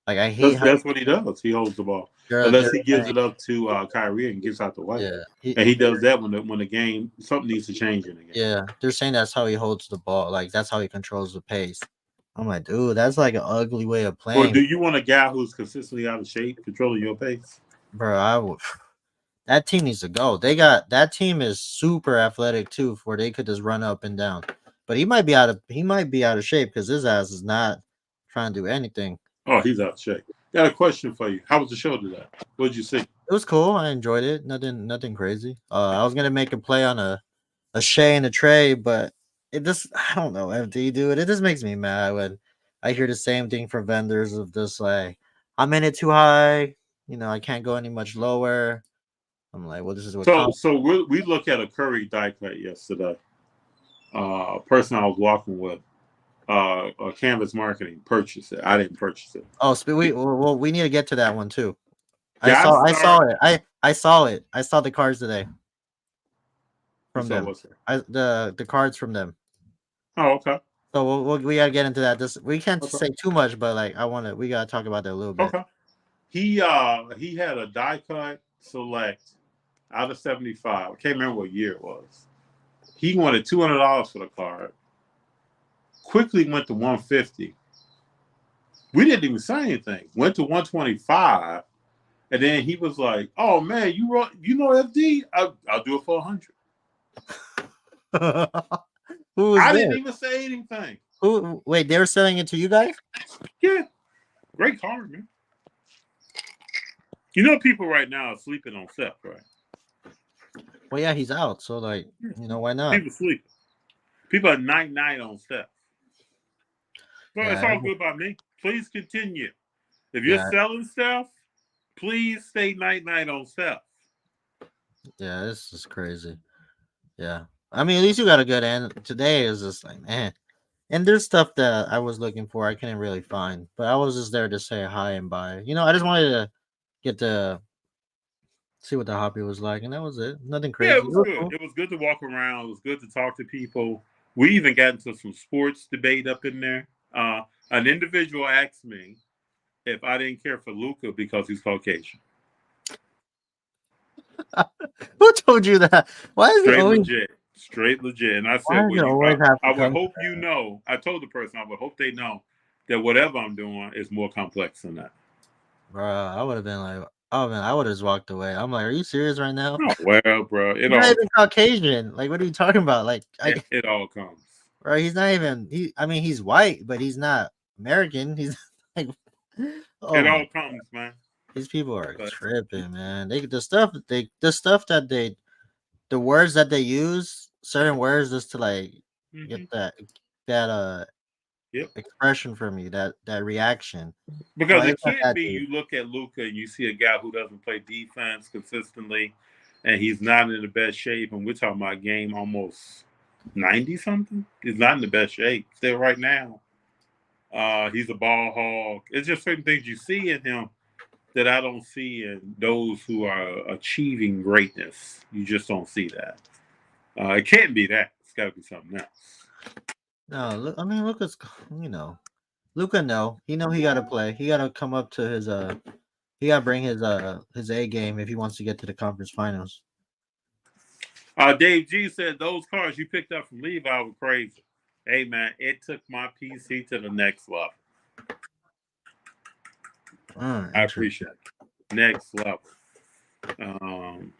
Like I hate. That's what he does. He holds the ball. Unless he gives it up to Kyrie and gets out the way. Yeah, and he does that when the game something needs to change in the game. Yeah, they're saying that's how he holds the ball. Like that's how he controls the pace. I'm like, dude, that's like an ugly way of playing. Or do you want a guy who's consistently out of shape, controlling your pace? Bro, that team needs to go. That team is super athletic too, where they could just run up and down. But he might be out of shape because his ass is not trying to do anything. Oh, he's out of shape. Got a question for you. How was the show today? What did you see? It was cool. I enjoyed it. Nothing crazy. I was gonna make a play on a Shea and a Trey, but it just I don't know, MD, dude. It just makes me mad when I hear the same thing from vendors of this like I'm in it too high. I can't go any much lower. I'm like, well, this is what. So we look at a Curry die cut yesterday. Person I was walking with, Canvas Marketing purchased it. I didn't purchase it. Oh, we need to get to that one too. Yeah, I saw it. I saw it. I saw the cards today. From them. The cards from them. Oh, okay. So we gotta get into that. We can't say too much, but like we gotta talk about that a little bit. Okay. He had a die cut select out of 75. I can't remember what year it was. He wanted $200 for the card. Quickly went to 150. We didn't even say anything. Went to 125, and then he was like, "Oh man, you know FD? I'll do it for 100." I didn't even say anything. Wait, they were selling it to you guys? Yeah, great card, man. People right now are sleeping on Steph, right? Well, yeah, he's out, so like, why not? People sleeping. People are night on Steph. Well, it's all good by me. Please continue. If you're selling Steph, please stay night on Steph. Yeah, this is crazy. Yeah. I mean, at least you got a good end. Today is just like, man. And there's stuff that I was looking for I couldn't really find. But I was just there to say hi and bye. I just wanted to get the see what the hobby was like, and that was it. Nothing Yeah, crazy. it was good. It was good to walk around. It was good to talk to people. We even got into some sports debate up in there. An individual asked me if I didn't care for Luca because he's Caucasian. Who told you that? Why is it Straight always? legit. Straight legit. And I Why said, does well, it always have I to would come? hope you know. I told the person, I would hope they know that whatever I'm doing is more complex than that. Bruh, I would have been like, oh man, I would have just walked away. I'm like, are you serious right now? Oh, well, bro, it He's not all even Caucasian. Like, what are you talking about? Like, it all comes. bro, he's not even. I mean, he's white, but he's not American. He's like, oh It all my, comes, man. these people are But tripping, man. The stuff that the words that they use, certain words, just to like get that yep. expression from you, that reaction. Because Like, it it's not can't that be deep. you look at Luca and you see a guy who doesn't play defense consistently and he's not in the best shape, and we're talking about a game almost 90 something. He's not in the best shape still right now. He's a ball hog. It's just certain things you see in him that I don't see in those who are achieving greatness. You just don't see that. It can't be that. It's got to be something else. No, look. I mean, Luca's. Luca. No, he got to play. He got to come up to his. He got to bring his A game if he wants to get to the conference finals. Dave G said those cars you picked up from Levi were crazy. Hey man, it took my PC to the next level. I appreciate it. Next level.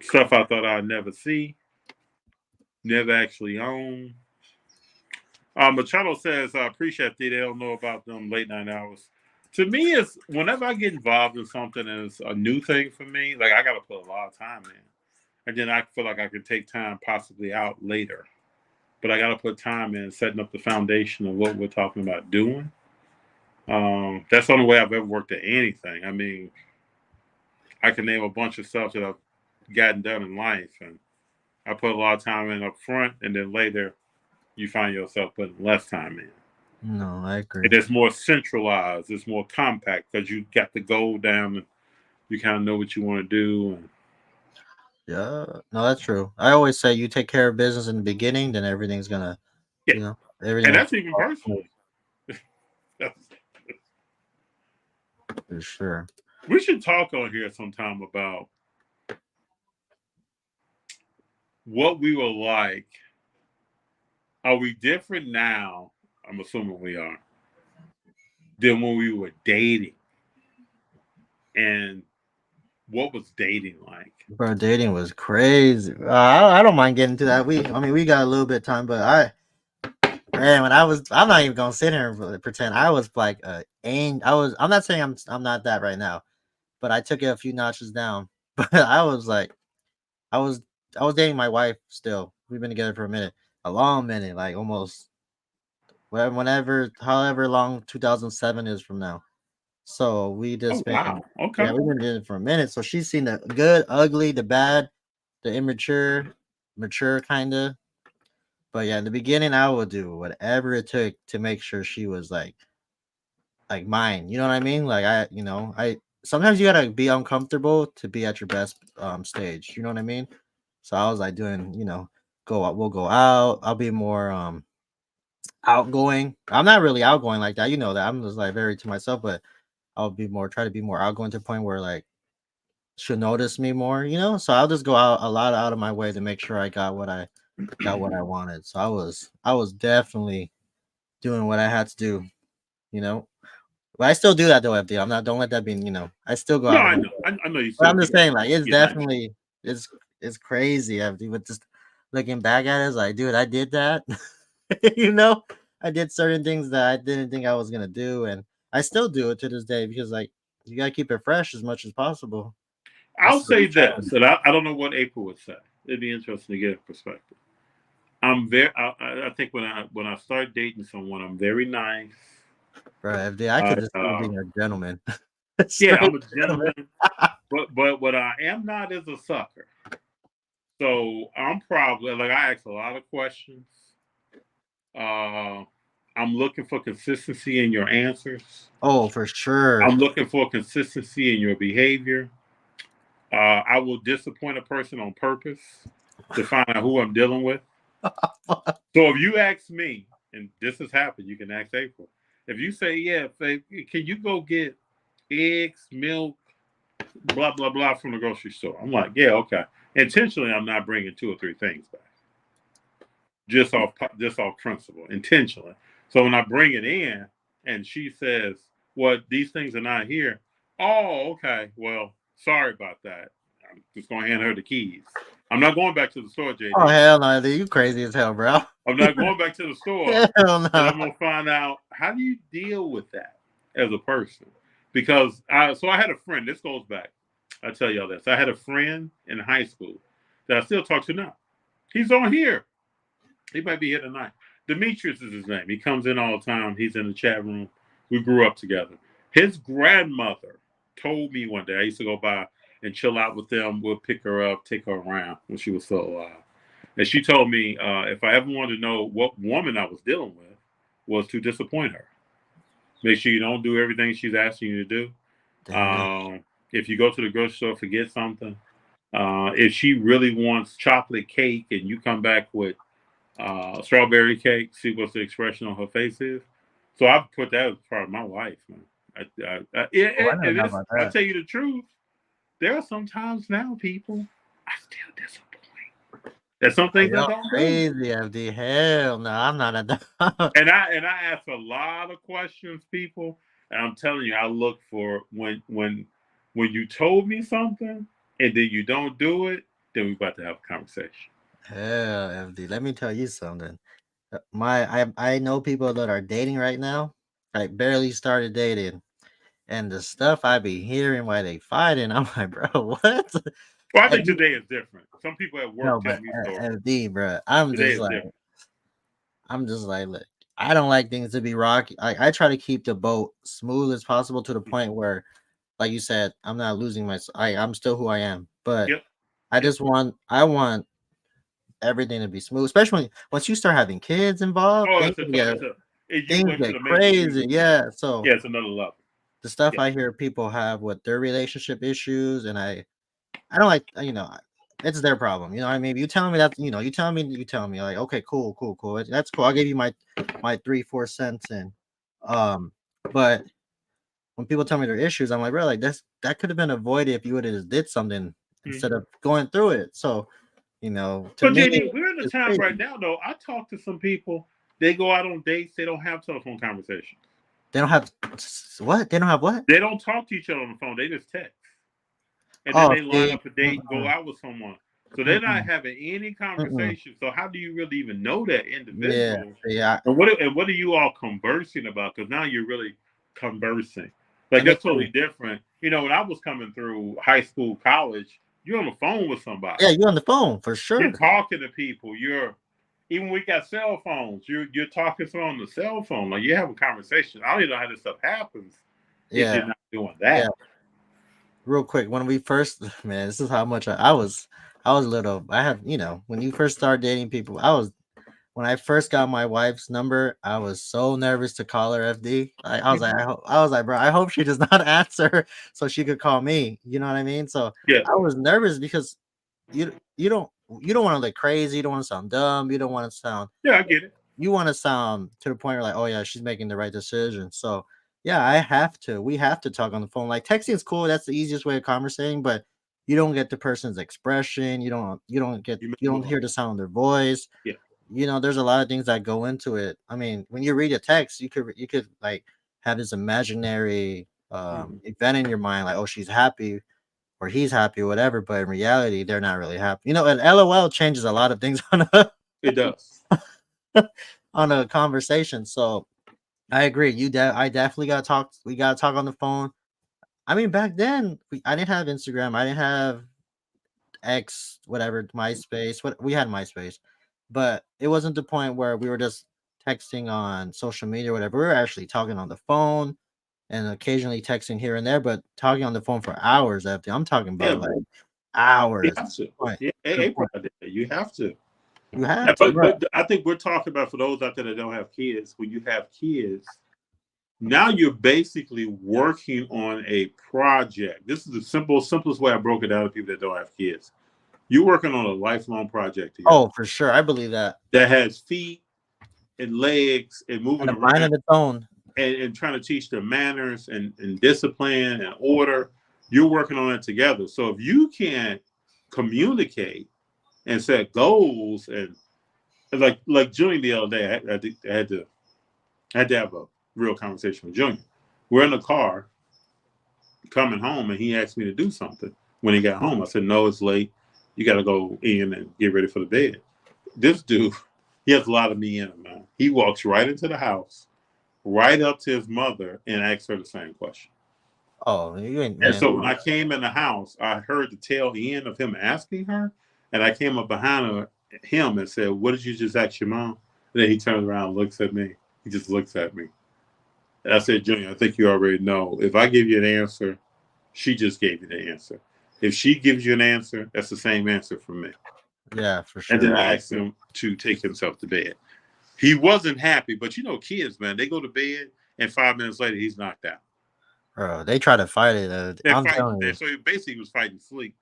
Stuff I thought I'd never see, never actually own. Machado says, I appreciate they don't know about them late night hours. To me, it's whenever I get involved in something that's a new thing for me, like I got to put a lot of time in. And then I feel like I could take time possibly out later. But I got to put time in setting up the foundation of what we're talking about doing. That's the only way I've ever worked at anything. I mean, I can name a bunch of stuff that I've gotten done in life. And I put a lot of time in up front, and then later you find yourself putting less time in. No, I agree. And it's more centralized. It's more compact because you got the goal down and you kind of know what you want to do. And yeah, no, that's true. I always say you take care of business in the beginning, then everything's gonna, everything. And that's even personally. For sure. We should talk on here sometime about what we were like. Are we different now? I'm assuming we are. Than when we were dating. And what was dating like? Bro, dating was crazy. I don't mind getting to that. We got a little bit of time, but I'm not even gonna sit here and pretend I was like I'm not saying I'm not that right now, but I took it a few notches down. But I was dating my wife still. We've been together for a long minute, like almost however long 2007 is from now. So we just wow. Okay. Yeah, we've been doing it for a minute. So she's seen the good, ugly, the bad, the immature, mature kind of. But yeah, in the beginning, I would do whatever it took to make sure she was like mine. You know what I mean? Like I sometimes you gotta be uncomfortable to be at your best stage. You know what I mean? So I was like doing, we'll go out. I'll be more outgoing. I'm not really outgoing like that. You know that. I'm just like very to myself, but I'll try to be more outgoing to the point where like she'll notice me more, So I'll just go out a lot out of my way to make sure I got what I wanted. So I was definitely doing what I had to do, But I still do that though, FD. Don't let that be, I still go out. No, I know you. But I'm just saying, like, it's definitely it's crazy, FD. But just looking back at it, it's like, dude, I did that. I did certain things that I didn't think I was gonna do, and I still do it to this day because like you gotta keep it fresh as much as possible. I'll say this, and I don't know what April would say. It'd be interesting to get a perspective. I think when I start dating someone, I'm very nice. Bro, FD, I could just be a gentleman. Yeah, I'm a gentleman. but what I am not is a sucker. So I'm probably like I ask a lot of questions. I'm looking for consistency in your answers. Oh, for sure. I'm looking for consistency in your behavior. I will disappoint a person on purpose to find out who I'm dealing with. So if you ask me, and this has happened, you can ask April. If you say, yeah, can you go get eggs, milk, blah, blah, blah from the grocery store? I'm like, yeah, okay. Intentionally, I'm not bringing 2 or 3 things back. Just off principle, intentionally. So when I bring it in and she says, well, these things are not here. Oh, okay. Well, sorry about that. I'm just going to hand her the keys. I'm not going back to the store, JD. Oh hell no, dude, you crazy as hell, bro. I'm not going back to the store. Hell no. And I'm going to find out, how do you deal with that as a person? Because I had a friend. This goes back. I'll tell y'all this. I had a friend in high school that I still talk to now. He's on here. He might be here tonight. Demetrius is his name. He comes in all the time. He's in the chat room. We grew up together. His grandmother told me one day, I used to go by and chill out with them. We'll pick her up, take her around when she was still alive. And she told me if I ever wanted to know what woman I was dealing with, was to disappoint her. Make sure you don't do everything she's asking you to do. If you go to the grocery store, forget something. If she really wants chocolate cake and you come back with strawberry cake, see what the expression on her face is. So I've put that as part of my life, man. I'll tell you the truth. There are some times now, people, I still disappoint. There's some things I don't crazy, FD. Hell no, I'm not a and I ask a lot of questions, people, and I'm telling you, I look for when you told me something and then you don't do it, then we're about to have a conversation. Hell, FD. Let me tell you something. I know people that are dating right now. I barely started dating, and the stuff I be hearing while they fighting, I'm like, bro, what? Well, I think today is different. Some people at work tell me stories. FD, bro, I'm just like, look, I don't like things to be rocky. I try to keep the boat smooth as possible to the point where, like you said, I'm not losing I'm still who I am, but I want everything to be smooth, especially once you start having kids involved. Things get crazy. Yeah. So it's another level. The stuff I hear people have with their relationship issues, and I don't like, it's their problem. You know what I mean? You tell me that, you tell me like, okay, cool. That's cool. I'll give you my 3-4 cents in. But when people tell me their issues, I'm like, bro, like that could have been avoided if you would have just did something instead of going through it. So, but JD, we're in the time right now, though. I talk to some people. They go out on dates. They don't have telephone conversations. They don't have what? They don't have what? They don't talk to each other on the phone. They just text. And then they line up a date and go out with someone. So they're not having any conversation. So how do you really even know that individual? Yeah. And what are you all conversing about? Because now you're really conversing. Like that's totally different. When I was coming through high school, college, you're on the phone with somebody. Yeah, you're on the phone for sure. You're talking to people. Even we got cell phones. You're talking to someone on the cell phone. Like you have a conversation. I don't even know how this stuff happens. Yeah. If you're not doing that. Yeah. Real quick, when we first, man, this is how much I was little. I have, when you first start dating people, when I first got my wife's number, I was so nervous to call her FD. I was like, bro, I hope she does not answer so she could call me. You know what I mean? So I was nervous because you don't want to look crazy. You don't want to sound dumb. You don't want to sound. Yeah, I get it. You want to sound to the point where like, oh yeah, she's making the right decision. So yeah, we have to talk on the phone. Like texting is cool. That's the easiest way of conversating, but you don't get the person's expression. You don't hear the sound of their voice. Yeah. There's a lot of things that go into it. I mean, when you read a text, you could like have this imaginary event in your mind, like, oh, she's happy or he's happy or whatever, but in reality, they're not really happy. And LOL changes a lot of things it does. on a conversation. So I agree. I definitely gotta talk. We gotta talk on the phone. I mean, back then I didn't have Instagram. I didn't have X, whatever, MySpace. We had MySpace, but it wasn't the point where we were just texting on social media or whatever. We were actually talking on the phone and occasionally texting here and there, but talking on the phone for hours after. I'm talking about like hours. You have to. You have to. You have to. But I think we're talking about, for those out there that don't have kids, when you have kids, Now you're basically working on a project. This is the simplest way I broke it down to people that don't have kids. You're working on a lifelong project together Oh, for sure. I believe that. that has feet and legs and moving And a mind around of its own. and trying to teach them manners and discipline and order. You're working on it together. So if you can't communicate and set goals and like Junior the other day, I had to have a real conversation with Junior. We're in the car coming home, and he asked me to do something when he got home. I said, "No, it's late. You got to go in and get ready for the bed." This dude, he has a lot of me in him, man. He walks right into the house, right up to his mother, and asks her the same question. Oh, you ain't. And Man. so when I came in the house, I heard the tail end of him asking her, and I came up behind him and said, "What did you just ask your mom?" And then he turns around and looks at me. He just looks at me. And I said, "Junior, I think you already know. If I give you an answer, she just gave you the answer. If she gives you an answer, that's the same answer from me." Yeah, for sure. And then I asked him to take himself to bed. He wasn't happy, but kids, man, they go to bed, and 5 minutes later, he's knocked out. Bro, they try to fight it. I'm telling you. So he basically was fighting sleep.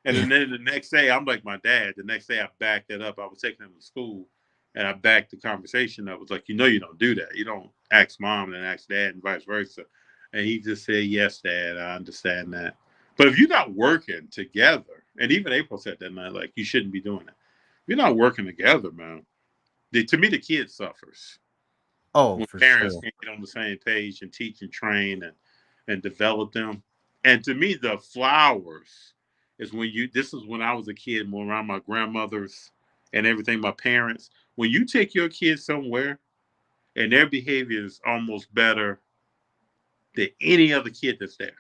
And then the next day, I'm like my dad. The next day, I backed it up. I was taking him to school, and I backed the conversation up. I was like, you don't do that. You don't ask mom and then ask dad and vice versa. And he just said, "Yes, Dad, I understand that." But if you're not working together, and even April said that night, like, you shouldn't be doing that. If you're not working together, man, to me, the kid suffers. Oh, When for parents sure. can't get on the same page and teach and train and develop them. And to me, the flowers is this is when I was a kid, more around my grandmothers and everything, my parents. When you take your kids somewhere and their behavior is almost better than any other kid that's there.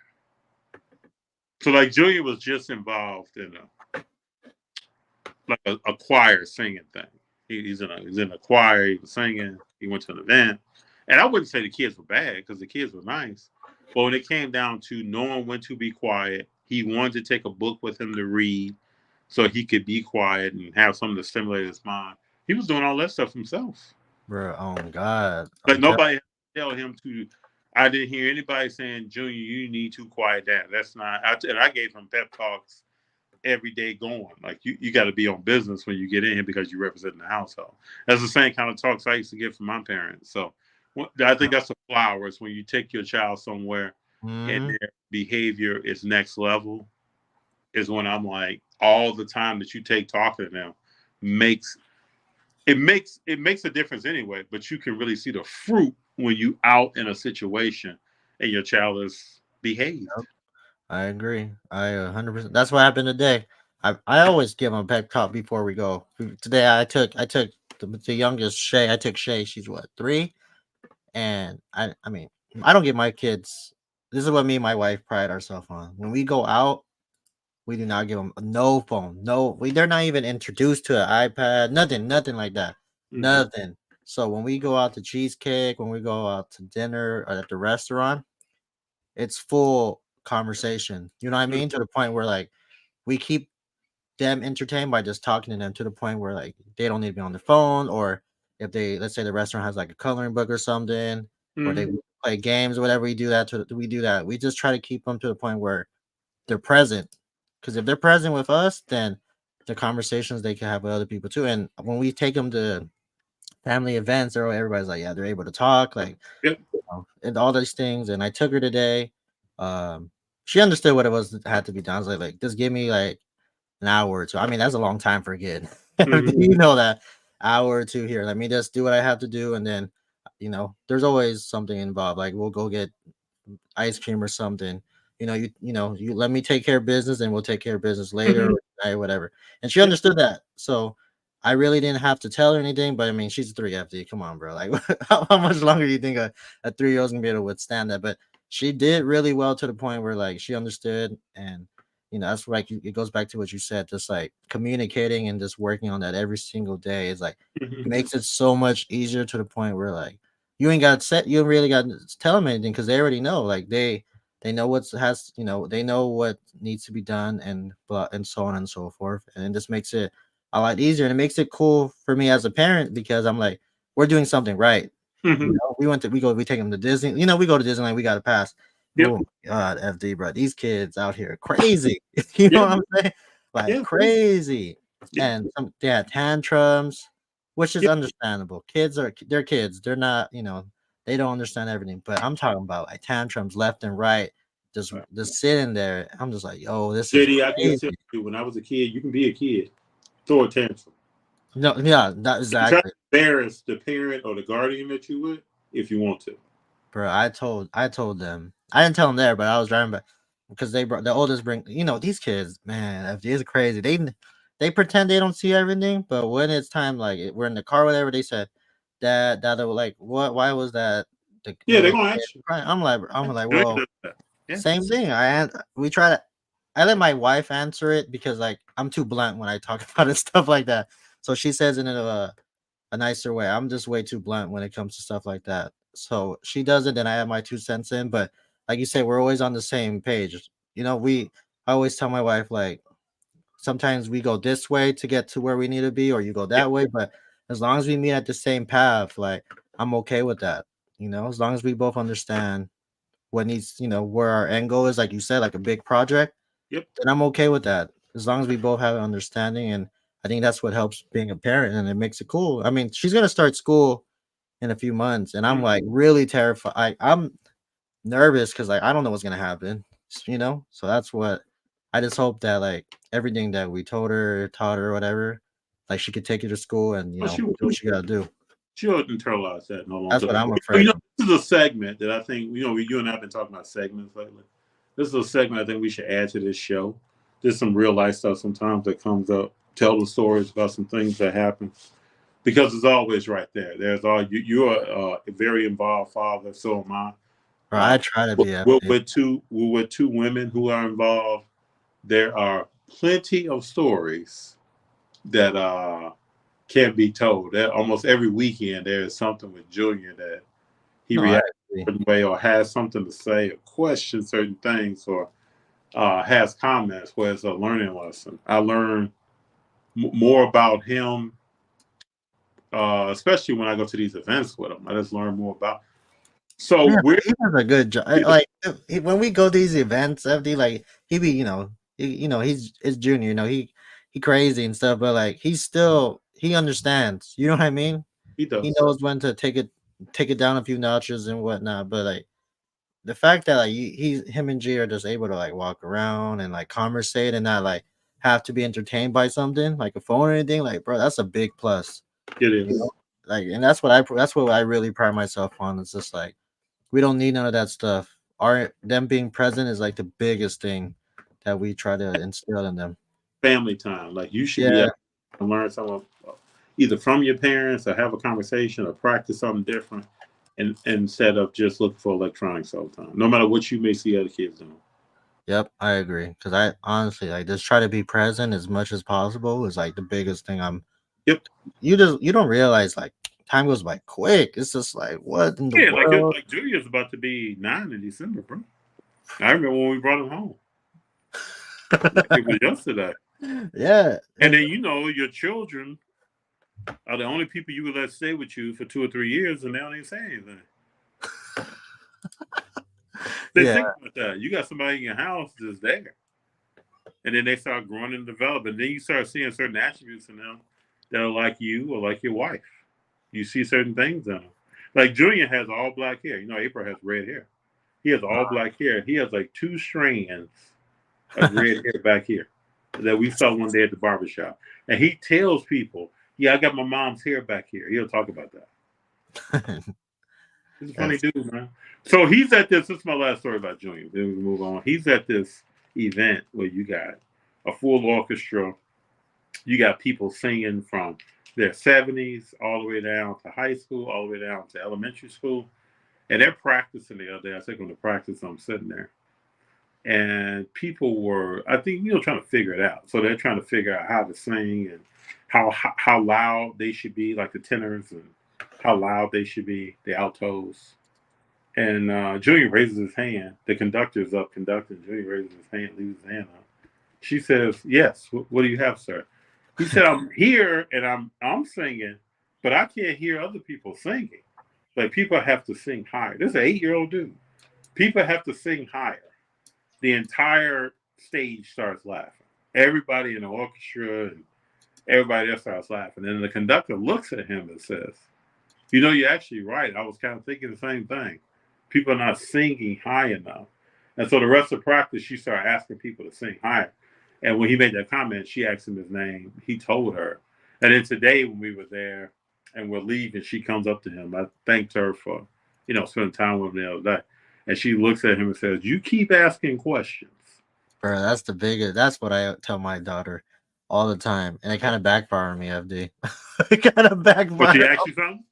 So like Junior was just involved in a choir singing thing. He's in a choir, he was singing, he went to an event. And I wouldn't say the kids were bad because the kids were nice. But when it came down to knowing when to be quiet, he wanted to take a book with him to read so he could be quiet and have something to stimulate his mind. He was doing all that stuff himself. Bro, oh my God. But nobody had to tell him to. I didn't hear anybody saying, "Junior, you need to quiet down." That's not. And I gave him pep talks every day going. Like, you got to be on business when you get in here because you represent the household. That's the same kind of talks I used to get from my parents. So I think that's the flowers when you take your child somewhere and their behavior is next level, is when I'm like, all the time that you take talking to them makes a difference anyway, but you can really see the fruit when you out in a situation and your child is behaved. I agree. I 100%. That's what happened today. I always give him a pep talk before we go. Today I took the youngest Shay. I took Shay. She's what, 3, and I mean I don't give my kids. This is what me and my wife pride ourselves on. When we go out, we do not give them no phone. No, they're not even introduced to an iPad. Nothing like that. Mhm. Nothing. So when we go out to cheesecake, when we go out to dinner or at the restaurant, it's full conversation. You know what I mean? To the point where like we keep them entertained by just talking to them to the point where like they don't need to be on the phone, or if they, let's say the restaurant has like a coloring book or something, or they play games or whatever, we do that. We just try to keep them to the point where they're present. Because if they're present with us, then the conversations they can have with other people too. And when we take them to family events, everybody's like, yeah, they're able to talk, like, Yep. And all these things. And I took her today. She understood what it was that had to be done. I was like, just give me like an hour or two. I mean, that's a long time for a kid. You know that hour or two here. Let me just do what I have to do, and then there's always something involved. Like we'll go get ice cream or something. You let me take care of business, and we'll take care of business later, or whatever. And she understood that. So I really didn't have to tell her anything. But I mean, she's 3 FD. Come on, bro. Like, how much longer do you think a 3-year-old's gonna be able to withstand that? But she did really well to the point where like she understood, and that's like it goes back to what you said, just like communicating and just working on that every single day is like it makes it so much easier to the point where like you ain't really got to tell them anything because they already know. Like they know they know what needs to be done, and so on and so forth, and it just makes it a lot easier, and it makes it cool for me as a parent because I'm like, we're doing something right. Mhm. You know, we take them to Disney. You know, we go to Disneyland, we got to pass. Yep. Oh my God, FD, bro, these kids out here are crazy. You know Yeah. what I'm saying? Like Yeah. crazy. Yeah. And they had tantrums, which is Yeah. understandable. They're kids. They're not, you know, they don't understand everything. But I'm talking about like tantrums left and right, just sitting there. I'm just like, yo, this is JD, I can crazy. tell you, when I was a kid, you can be a kid, throw a tantrum. No, yeah, not You try exactly. to embarrass the parent or the guardian that you with if you want to. Bro, I told them. I didn't tell them there, but I was driving back because they brought the oldest bring. You know these kids, man, FD is crazy. They pretend they don't see everything, but when it's time, like we're in the car, whatever, they said, Dad, they were like, what? Why was that? The Yeah, they're little gonna kid ask you. crying? I'm like, Junior well, does that. Yeah. same thing. We try to. I let my wife answer it because like I'm too blunt when I talk about it stuff like that. So she says it in a nicer way. I'm just way too blunt when it comes to stuff like that. So she does it, and I have my 2 cents in. But like you say, we're always on the same page. You know, I always tell my wife like sometimes we go this way to get to where we need to be, or you go Yeah. that way. But as long as we meet at the same path, like I'm okay with that. You know, as long as we both understand what needs, you know, where our end goal is, like you said, like a big project, Yep. then I'm okay with that. As long as we both have an understanding, and I think that's what helps being a parent, and it makes it cool. I mean, she's gonna start school in a few months, and I'm Mhm. like really terrified. I'm nervous because like I don't know what's gonna happen, you know. So that's what I just hope that like everything that we told her, taught her, whatever, like she could take it to school and Well, do what she gotta do. she'll internalize that no That's longer. what I'm You afraid know, of. this is a segment that I think you and I have been talking about segments lately. This is a segment I think we should add to this show. There's some real life stuff sometimes that comes up. Tell the stories about some things that happen because it's always right there. There's all you're a very involved father, so am I. Or I try to be We're FD. with two women who are involved. There are plenty of stories that can be told. That almost every weekend there is something with Junior that he No, I reacts agree. a certain way or has something to say or questions certain things or has comments where it's a learning lesson. I learn more about him, especially when I go to these events with him. I just learn more about. So Yeah, we're he does a good job. Like when we go to these events, FD, like he be, he's junior. You know, he crazy and stuff, but like he understands. You know what I mean? he He does. knows when to take it down a few notches and whatnot. But like the fact that like him and G are just able to like walk around and like conversate and not like have to be entertained by something like a phone or anything, like bro, that's a big plus. It You is. know, like, and that's what I really pride myself on. It's just like we don't need none of that stuff. Our them being present is like the biggest thing that we try to instill in them. Family time. Like you should be Yeah, able to learn something either from your parents or have a conversation or practice something different and instead of just looking for electronics all the time. No matter what you may see other kids doing. yep, I agree. Because I honestly like just try to be present as much as possible is like the biggest thing. Yep. You don't realize like time goes by quick. It's just like what in the Yeah, world? like Junior's about to be 9 in December, bro. I remember when we brought him home. It was yesterday. Yeah, And then your children are the only people you would let stay with you for 2 or 3 years, and they don't even say anything. They yeah, think about that. You got somebody in your house that's there, and then they start growing and developing. Then you start seeing certain attributes in them that are like you or like your wife. You see certain things in them. Like Junior has all black hair. April has red hair. He has all black hair. He has like 2 strands of red hair back here that we saw one day at the barbershop. And he tells people, yeah, I got my mom's hair back here. He'll talk about that. He's a funny dude, man. So he's at this is my last story about Junior. Then we move on. He's at this event where you got a full orchestra. You got people singing from their 70s all the way down to high school, all the way down to elementary school. And they're practicing the other day. I take them to practice. I'm sitting there. And people were, I think, trying to figure it out. So they're trying to figure out how to sing and how loud they should be, like the tenors, and how loud they should be, the altos. And Junior raises his hand. The conductor's up conducting. Junior raises his hand, leaves his hand up. She says, "Yes. What do you have, sir?" He said, "I'm here and I'm singing, but I can't hear other people singing." Like people have to sing higher. This is an 8-year-old dude. People have to sing higher. The entire stage starts laughing. Everybody in the orchestra and everybody else starts laughing. And the conductor looks at him and says, "You know, you're actually right. I was kind of thinking the same thing. People are not singing high enough." And so the rest of practice, she started asking people to sing higher. And when he made that comment, she asked him his name. He told her. And then today, when we were there and we're leaving, she comes up to him. I thanked her for, spending time with him the other day. And she looks at him and says, "You keep asking questions." Bro, that's the biggest. That's what I tell my daughter all the time, and it kind of backfired on me, FD. It kind of But she backfired. asked you something?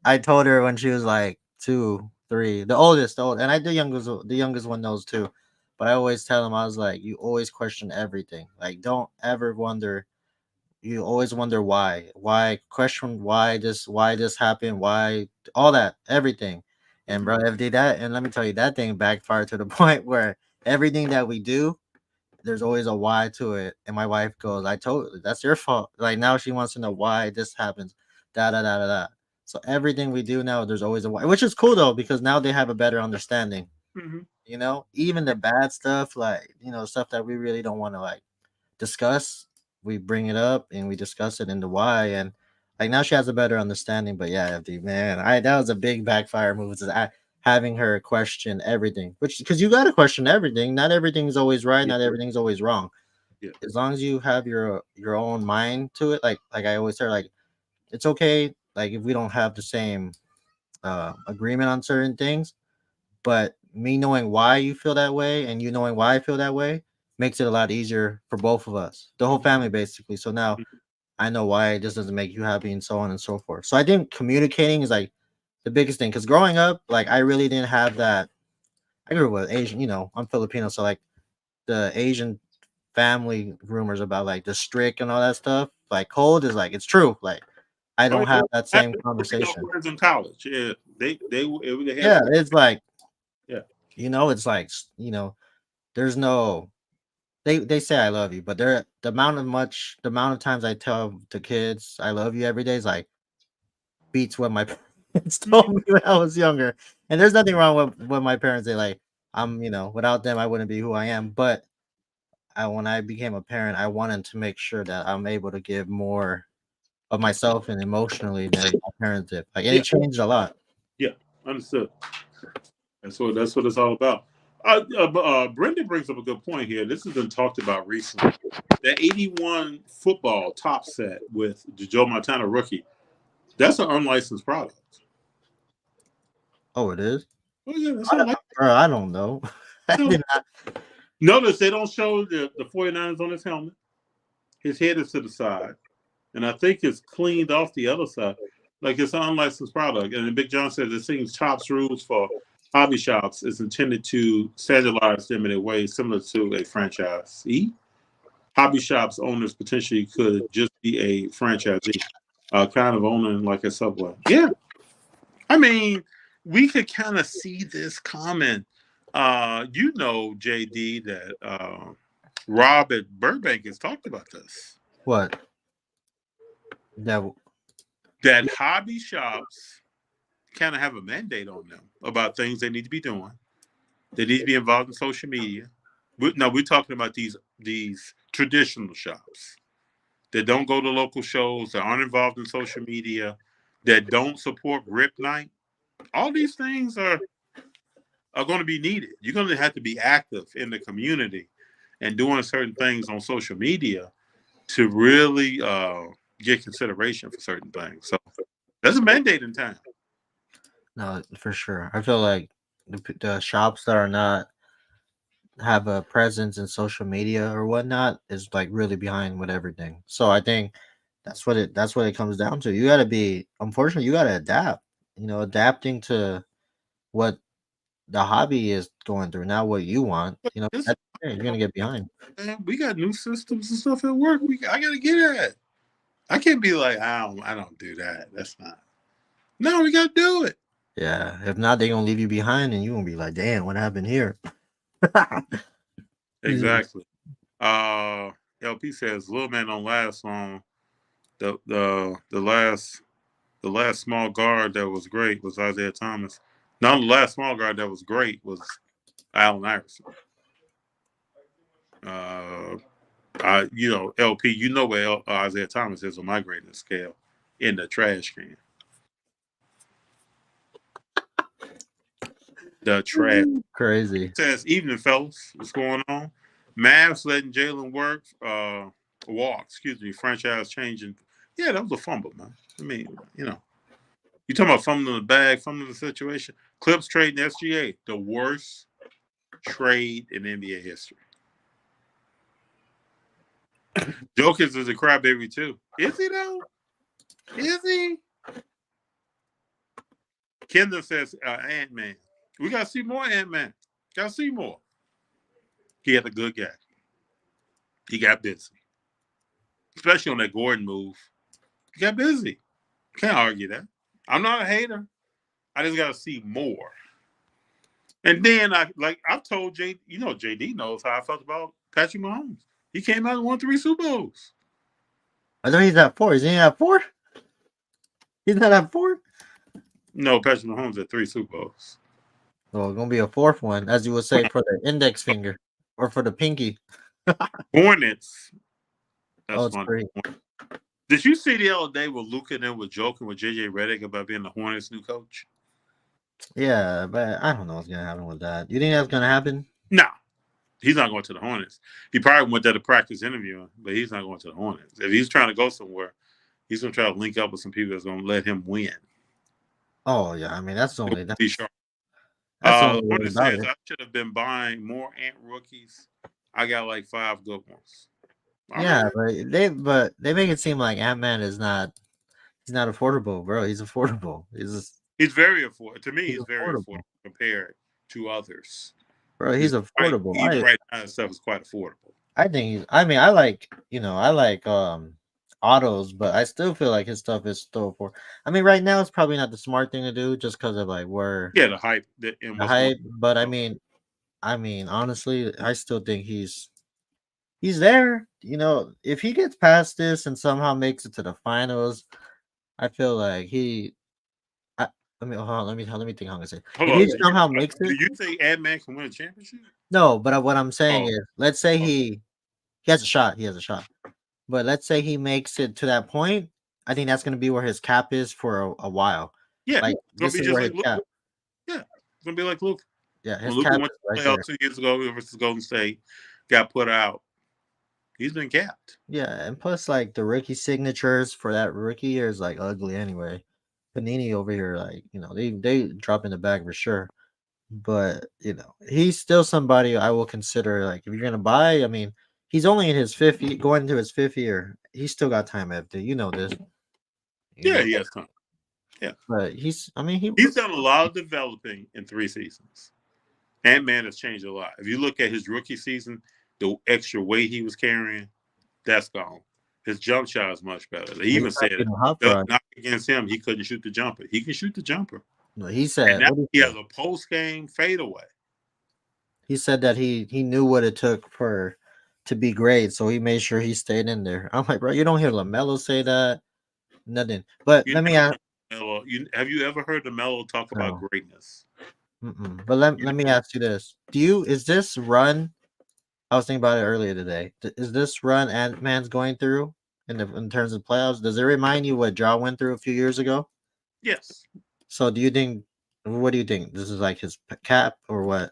I told her when she was like 2, 3, the oldest, and the youngest one knows too. But I always tell them, I was like, you always question everything. Like, don't ever wonder. You always wonder why, question why this happened, why all that, everything. And bro, FD, that, and let me tell you, that thing backfired to the point where everything that we do, there's always a why to it. And my wife goes, "I told you, that's your fault." Like now she wants to know why this happens. Da da da da da. So everything we do now, there's always a why, which is cool though, because now they have a better understanding. Mm-hmm. Even the bad stuff, like stuff that we really don't want to like discuss, we bring it up and we discuss it in the why. And like now she has a better understanding. But yeah, FD, man, that was a big backfire move. Having her question everything, which because you got to question everything. Not everything's always right. Not everything's always wrong. Yeah. As long as you have your own mind to it, like I always say, like it's okay. Like if we don't have the same agreement on certain things, but me knowing why you feel that way and you knowing why I feel that way makes it a lot easier for both of us, the whole family basically. So now I know why this doesn't make you happy and so on and so forth. So I think communicating is like the biggest thing, because growing up, like I really didn't have that. I grew up with Asian, I'm Filipino, so like the Asian family rumors about like the strict and all that stuff, like cold is like it's true. Like I don't have that same conversation. Friends in college, yeah, they Yeah, it's like yeah, it's like there's no. They say I love you, but the amount of times I tell the kids I love you every day is like beats what my parents told me when I was younger. And there's nothing wrong with what my parents say. Like I'm, without them, I wouldn't be who I am. But when I became a parent, I wanted to make sure that I'm able to give more of myself and emotionally than my parents did. Like it changed a lot. Yeah, understood. That's what it's all about. Brendan brings up a good point here. This has been talked about recently. That 81 football top set with the Joe Montana rookie, that's an unlicensed product. Oh, it is? Oh, yeah, that's I don't know. Notice they don't show the 49ers on his helmet. His head is to the side. And I think it's cleaned off the other side. Like it's an unlicensed product. And Big John says it seems Topps rules for hobby shops is intended to standardize them in a way similar to a franchisee. Hobby shops owners potentially could just be a franchisee, kind of owning like a Subway. Yeah. I mean, we could kind of see this coming. JD, that Rob at Burbank has talked about this. What? That hobby shops kind of have a mandate on them about things they need to be doing. They need to be involved in social media. We're talking about these traditional shops that don't go to local shows, that aren't involved in social media, that don't support Grip Night. All these things are going to be needed. You're going to have to be active in the community and doing certain things on social media to really get consideration for certain things. So there's a mandate in time. No, for sure. I feel like the shops that are not have a presence in social media or whatnot is like really behind with everything. So I think that's what it comes down to. You gotta be, unfortunately, you gotta adapt. Adapting to what the hobby is going through, not what you want. You're gonna get behind. Man, we got new systems and stuff at work. I gotta get at. I can't be like, I don't do that. That's not. No, we gotta do it. Yeah. If not, they're gonna leave you behind, and you gonna be like, "Damn, what happened here?" Exactly. LP says, "Little man don't last long. The last The last small guard that was great was Isaiah Thomas. Now the last small guard that was great was Allen Iverson. LP, you know where Isaiah Thomas is on my greatness scale, in the trash can. The trash. Crazy. Says, evening, fellas. What's going on? Mavs letting Jalen walk. Franchise changing. Yeah, that was a fumble, man. I mean, you talking about fumbling the bag, fumbling the situation. Clips trading SGA, the worst trade in NBA history. Jokic is a crybaby too. Is he though? Is he? Kendall says Ant-Man. We gotta see more Ant-Man. Gotta see more. He had a good game. He got busy. Especially on that Gordon move. He got busy. Can't argue that. I'm not a hater. I just gotta see more. And then I've told JD, JD knows how I felt about Patrick Mahomes. He came out and won 3 Super Bowls. I thought he's at 4. Is he at 4? He's not at 4? No, Patrick Mahomes at 3 Super Bowls. Well, it's gonna be a 4th one, as you would say, for the index finger or for the pinky. Hornets. That's It's funny. 3. Did you see the other day where Luka and them was joking with JJ Redick about being the Hornets' new coach? Yeah, but I don't know what's gonna happen with that. You think that's gonna happen? Nah. He's not going to the Hornets. He probably went there to practice interviewing, but he's not going to the Hornets. If he's trying to go somewhere, he's going to try to link up with some people that's going to let him win. Oh yeah, I mean that's the only. Be sharp. That's the only way Hornets about says it. I should have been buying more Ant rookies. I got like 5 good ones. All Yeah, right. but they make it seem like Ant-Man is not. He's not affordable, bro. He's affordable. He's very affordable. To me, he's very affordable. affordable compared to others. Bro, he's affordable. Even right now, stuff is quite affordable. I think he's. I mean, I like autos, but I still feel like his stuff is still affordable. I mean, right now it's probably not the smart thing to do, just because of like where the hype. the hype. But I mean, honestly, I still think he's there. If he gets past this and somehow makes it to the finals, I feel like he. Let me think how I'm gonna say. If he somehow makes it, do you think Ant-Man can win a championship? No, but what I'm saying is, let's say he has a shot. He has a shot. But let's say he makes it to that point. I think that's going to be where his cap is for a while. Yeah, like it's this gonna is be where just his like cap. Luka. Yeah, it's gonna be like Luka. Yeah, his when Luka cap went is to right playoff there. 2 years ago versus Golden State, got put out. He's been capped. Yeah, and plus like the rookie signatures for that rookie year is like ugly anyway. Panini over here, like they drop in the bag for sure. But he's still somebody I will consider. Like if you're gonna buy, I mean, he's only in his 5th year, going into his 5th year. He's still got time after. You know this. He has time. Yeah, but he's done a lot of developing in 3 seasons. Ant-Man has changed a lot. If you look at his rookie season, the extra weight he was carrying, that's gone. His jump shot is much better. They even said not against him, he couldn't shoot the jumper. He can shoot the jumper. No, he said now he has a post-game fadeaway. He said that he knew what it took to be great, so he made sure he stayed in there. I'm like, bro, you don't hear LaMelo say that. Nothing. But let me ask. Have you ever heard LaMelo talk about greatness? But let me ask you this: is this run? I was thinking about it earlier today. Is this run Ant-Man's going through in terms of playoffs? Does it remind you what Ja went through a few years ago? Yes. So what do you think? This is like his cap or what?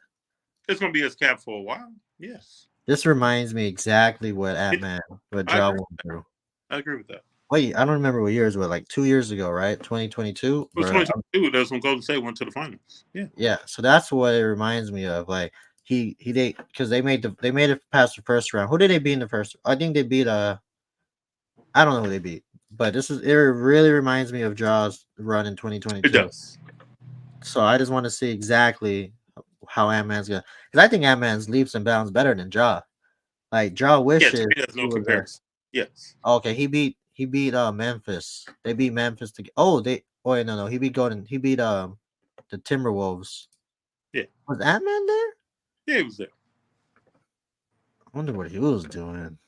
It's going to be his cap for a while. Yes. This reminds me exactly what Ja went through. I agree with that. Wait, I don't remember what years. What, like 2 years ago, right? 2022. It was 2022. That's when Golden State went to the finals. Yeah. Yeah. So that's what it reminds me of. Like because they made it past the first round. Who did they beat in the first? I think they beat I don't know who they beat, but it really reminds me of Ja's run in 2022. It does. So I just want to see exactly how Ant-Man's gonna, because I think Ant-Man's leaps and bounds better than Ja. Like Ja wishes. Yeah, there's no comparison. Yes. Okay, he beat Memphis. They beat Memphis to. Oh, no. He beat the Timberwolves. Yeah. Was Ant-Man there? Yeah, he was there. I wonder what he was doing.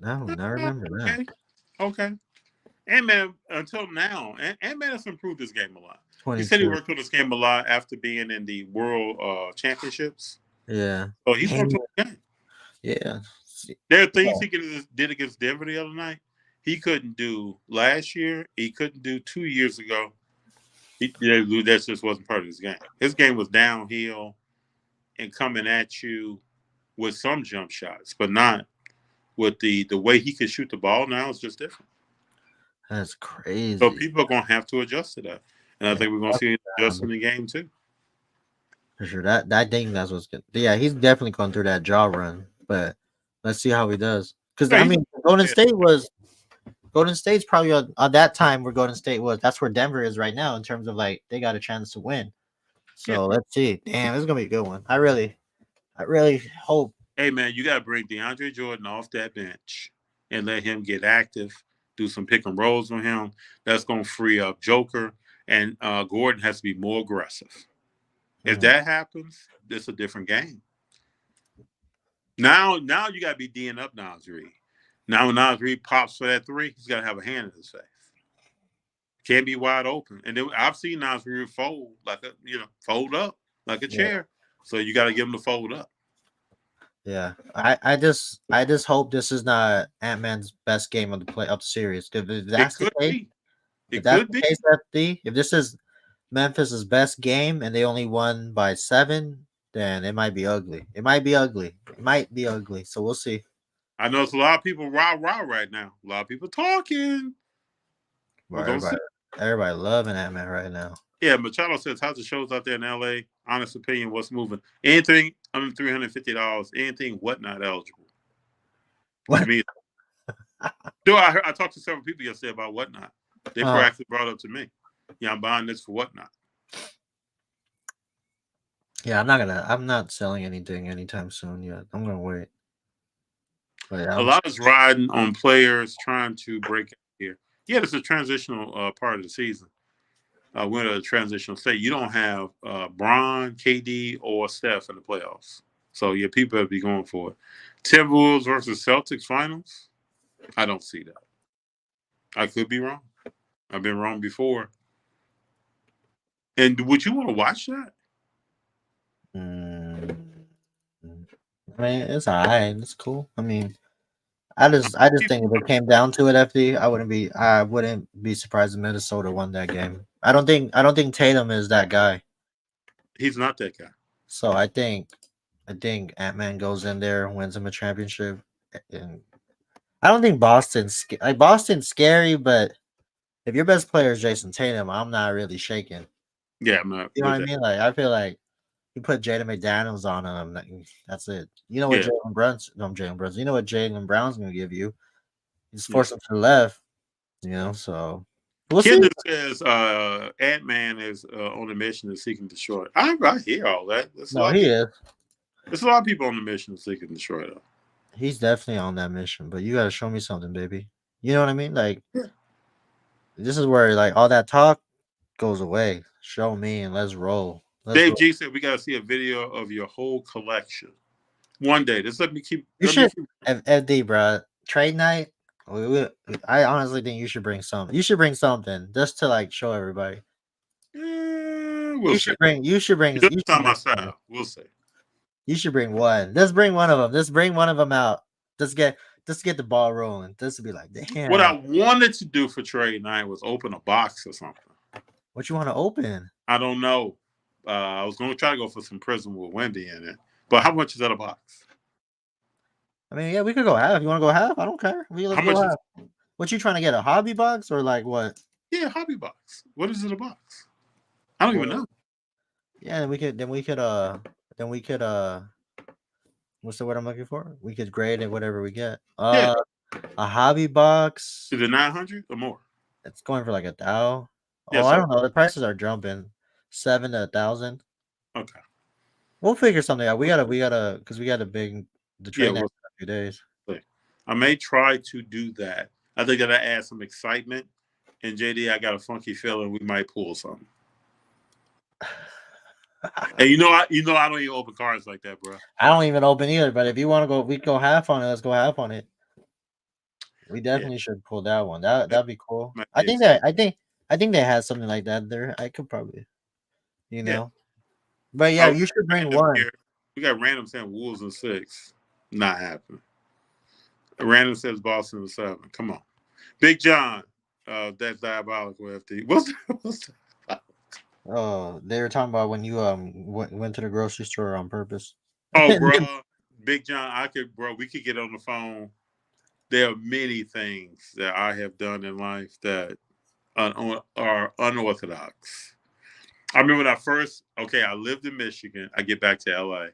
No, I remember that. Okay. Ant-Man, until now, Ant-Man has improved his game a lot. He said he 22. worked on this game a lot after being in the World Championships. Yeah. So he's Damn. worked on the game. Yeah. There are things he did against Denver the other night. He couldn't do last year. He couldn't do 2 years ago. That just wasn't part of his game. His game was downhill and coming at you with some jump shots, but not with the way he could shoot the ball now is just different. That's crazy. So people are going to have to adjust to that. And I think we're going to see an adjustment in the game too. For sure. That thing, that's what's good. Yeah, he's definitely going through that jaw run, but let's see how he does. Because, I mean, Golden State's probably on that time where Golden State was. That's where Denver is right now in terms of like they got a chance to win. So let's see. Damn, this is gonna be a good one. I really hope. Hey man, you gotta bring DeAndre Jordan off that bench and let him get active, do some pick and rolls on him. That's gonna free up Joker, and Gordon has to be more aggressive. If that happens, it's a different game. Now you gotta be D'ing up Naz Reid. Now when Naz Reid pops for that three, he's gotta have a hand in his face. Can't be wide open. And then I've seen Naz Reid fold fold up like a chair. So you got to get him to fold up. Yeah, I just hope this is not Ant-Man's best game of the series. If that's the case, if this is Memphis's best game and they only won by 7, then it might be ugly. It might be ugly. So we'll see. I know it's a lot of people rah right now. A lot of people talking. Everybody loving Ant-Man right now. Yeah, Machado says, how's the shows out there in LA? Honest opinion, what's moving? Anything under $350, anything whatnot eligible. What? I mean, I talked to several people yesterday about whatnot. They proactively brought it up to me. Yeah, I'm buying this for whatnot. Yeah, I'm not selling anything anytime soon yet. I'm gonna wait. But a lot is riding on players trying to break out here. Yeah, it's a transitional part of the season. We're in a transitional state. You don't have Bron, KD, or Steph in the playoffs. So, yeah, people have to be going for it. Timberwolves versus Celtics finals? I don't see that. I could be wrong. I've been wrong before. And would you want to watch that? I mean, it's all right. It's cool. I mean, I just think if it came down to it, FD, I wouldn't be surprised if Minnesota won that game. I don't think Tatum is that guy. He's not that guy. So I think Ant-Man goes in there, wins him a championship, and I don't think Boston's scary, but if your best player is Jason Tatum, I'm not really shaking. Yeah, I'm not. You know what I mean? Like I feel like you put Jaden McDaniels on him, that's it. You know what You know what Jaylen Brown's gonna give you. You just force him to the left, so we'll see. Says Ant-Man is on a mission to seek and destroy. I hear all that. He is. There's a lot of people on the mission to seek and destroy though. He's definitely on that mission, but you gotta show me something, baby. You know what I mean? Like this is where like all that talk goes away. Show me and let's roll. Dave G said we got to see a video of your whole collection one day. Just let me keep. FD, bro. Trade night. I honestly think you should bring something. You should bring something just to like show everybody. You should bring. It's on my side. We'll see. You should bring one. Just bring one of them. Just bring one of them out. Just get the ball rolling. Just to be like, damn. What I wanted to do for trade night was open a box or something. What you want to open? I don't know. I was going to try to go for some Prism with Wendy in it. But how much is that a box? I mean, yeah, we could go half. You want to go half? I don't care. How much? What you trying to get? A hobby box or like what? Yeah, hobby box. What is it a box? I don't even know. Yeah, then we could what's the word I'm looking for? We could grade it whatever we get. A hobby box. Is it 900 or more? It's going for like $1,000. Yeah, I don't know. The prices are jumping. 7 to 1,000. Okay. We'll figure something out. We gotta because we got the trade next few days. I may try to do that. I think that'll add some excitement. And JD, I got a funky feeling we might pull something. And I don't even open cards like that, bro. I don't even open either. But if you want to go, we go half on it. Let's go half on it. We definitely should pull that one. That'd be cool. Might I be think exciting. I think they had something like that there. I could probably, you Yeah. know. But yeah, Oh, you should bring random one. here. We got random saying Wolves in 6. Not happening. Random says Boston in 7. Come on. Big John. That's diabolical, FD. What's that? Oh, they were talking about when you went to the grocery store on purpose. Oh, bro. Big John, we could get on the phone. There are many things that I have done in life that are unorthodox. I remember when I lived in Michigan. I get back to LA.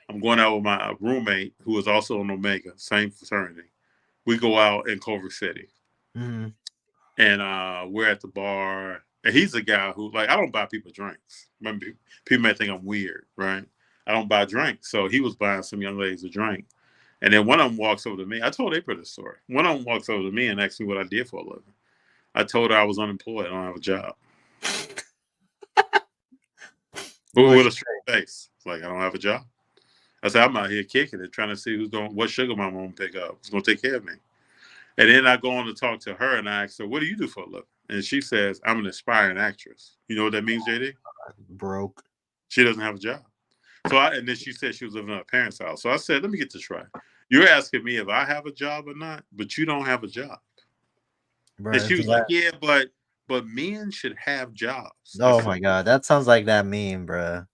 I'm going out with my roommate who is also an Omega, same fraternity. We go out in Culver City. Mm-hmm. And we're at the bar. And he's a guy who, like, I don't buy people drinks. Remember, people may think I'm weird, right? I don't buy drinks. So he was buying some young ladies a drink. And then one of them walks over to me. I told April this story. One of them walks over to me and asked me what I did for a living. I told her I was unemployed. I don't have a job. With a straight face. It's like, I don't have a job. I said, I'm out here kicking it, trying to see what sugar mama gonna pick up. Who's gonna take care of me? And then I go on to talk to her and I ask her, what do you do for a living? And she says, I'm an aspiring actress. You know what that means, JD? Broke. She doesn't have a job. And then she said she was living at her parents' house. So I said, let me get this right. You're asking me if I have a job or not, but you don't have a job. Bro, And she was like, yeah, but men should have jobs. Oh my god, that sounds like that meme, bro.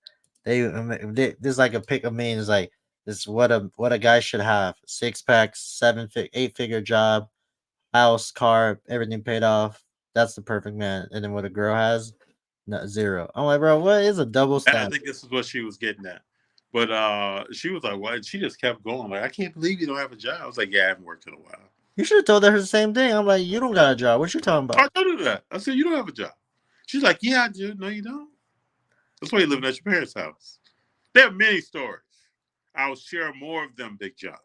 There's like a pic of me. It's like this what a guy should have: 6-pack, 8-figure job, house, car, everything paid off. That's the perfect man. And then what a girl has, no, 0. I'm like, bro, what is a double I standard? think this is what she was getting at. But she was like, what? She just kept going. Like, I can't believe you don't have a job. I was like, yeah, I haven't worked in a while. You should have told her the same thing. I'm like, you don't got a job. What you talking about? I told her that. I said, you don't have a job. She's like, yeah, I do. No, you don't. That's why you're living at your parents' house. There are many stories. I'll share more of them, Big John.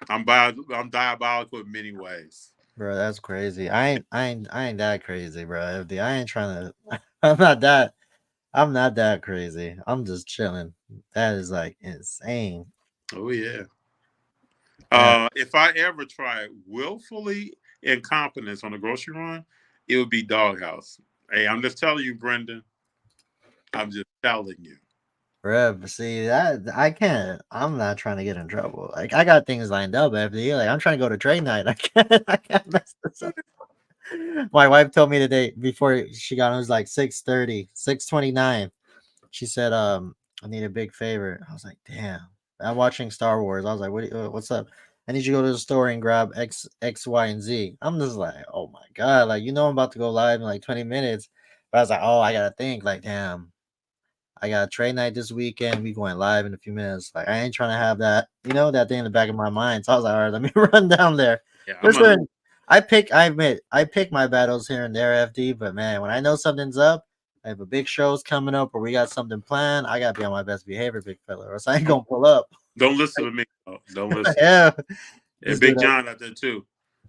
I'm diabolical in many ways. Bro, that's crazy. I ain't that crazy, bro. I ain't trying to. I'm not that crazy. I'm just chilling. That is like insane. Oh yeah. Yeah. If I ever try willfully incompetence on a grocery run, it would be doghouse. Hey, I'm just telling you, Brendan. I'm just telling you. Bro, but see that I can't. I'm not trying to get in trouble. Like I got things lined up after the year. Like I'm trying to go to trade night. I can't mess this up. My wife told me today before she got on, it was like 6:30, 6:29. She said, I need a big favor. I was like, damn. I'm watching Star Wars. I was like, what's up? I need you to go to the store and grab X, Y, and Z. I'm just like, oh my God. Like, I'm about to go live in like 20 minutes. But I was like, oh, I gotta think, like, damn. I got a trade night this weekend. We going live in a few minutes. Like, I ain't trying to have that, that thing in the back of my mind. So I was like, all right, let me run down there. Yeah, Listen, I admit, I pick my battles here and there, FD, but man, when I know something's up, I have a big show's coming up or we got something planned, I gotta be on my best behavior, big fella, or else I ain't gonna pull up. Don't listen to me. Don't listen. Yeah. And Big John out there too.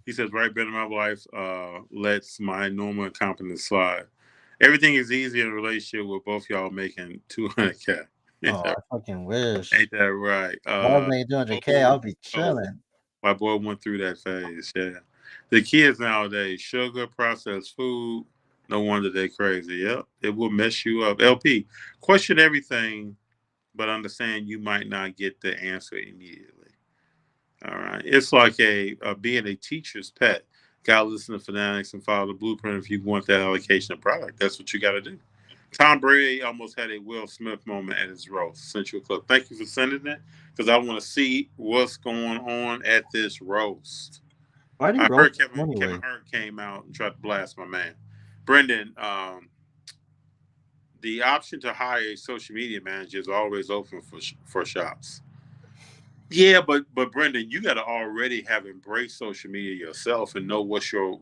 He says, right, Ben, my wife lets my normal incompetence slide. Everything is easy in a relationship with both y'all making $200K. I fucking wish. Ain't that right? If I was making $200K, I'll be chilling. My boy went through that phase. Yeah. The kids nowadays, sugar, processed food, no wonder they're crazy. Yep. It will mess you up. LP, question everything, but understand you might not get the answer immediately. All right. It's like being a teacher's pet. Got to listen to Fanatics and follow the blueprint if you want that allocation of product. That's what you got to do. Tom Brady almost had a Will Smith moment at his roast. Sent you a clip. Thank you for sending that because I want to see what's going on at this roast. Why do you I heard Kevin Hart came out and tried to blast my man. Brendan, the option to hire a social media manager is always open for shops. Yeah, but Brendan, you got to already have embraced social media yourself and know what's your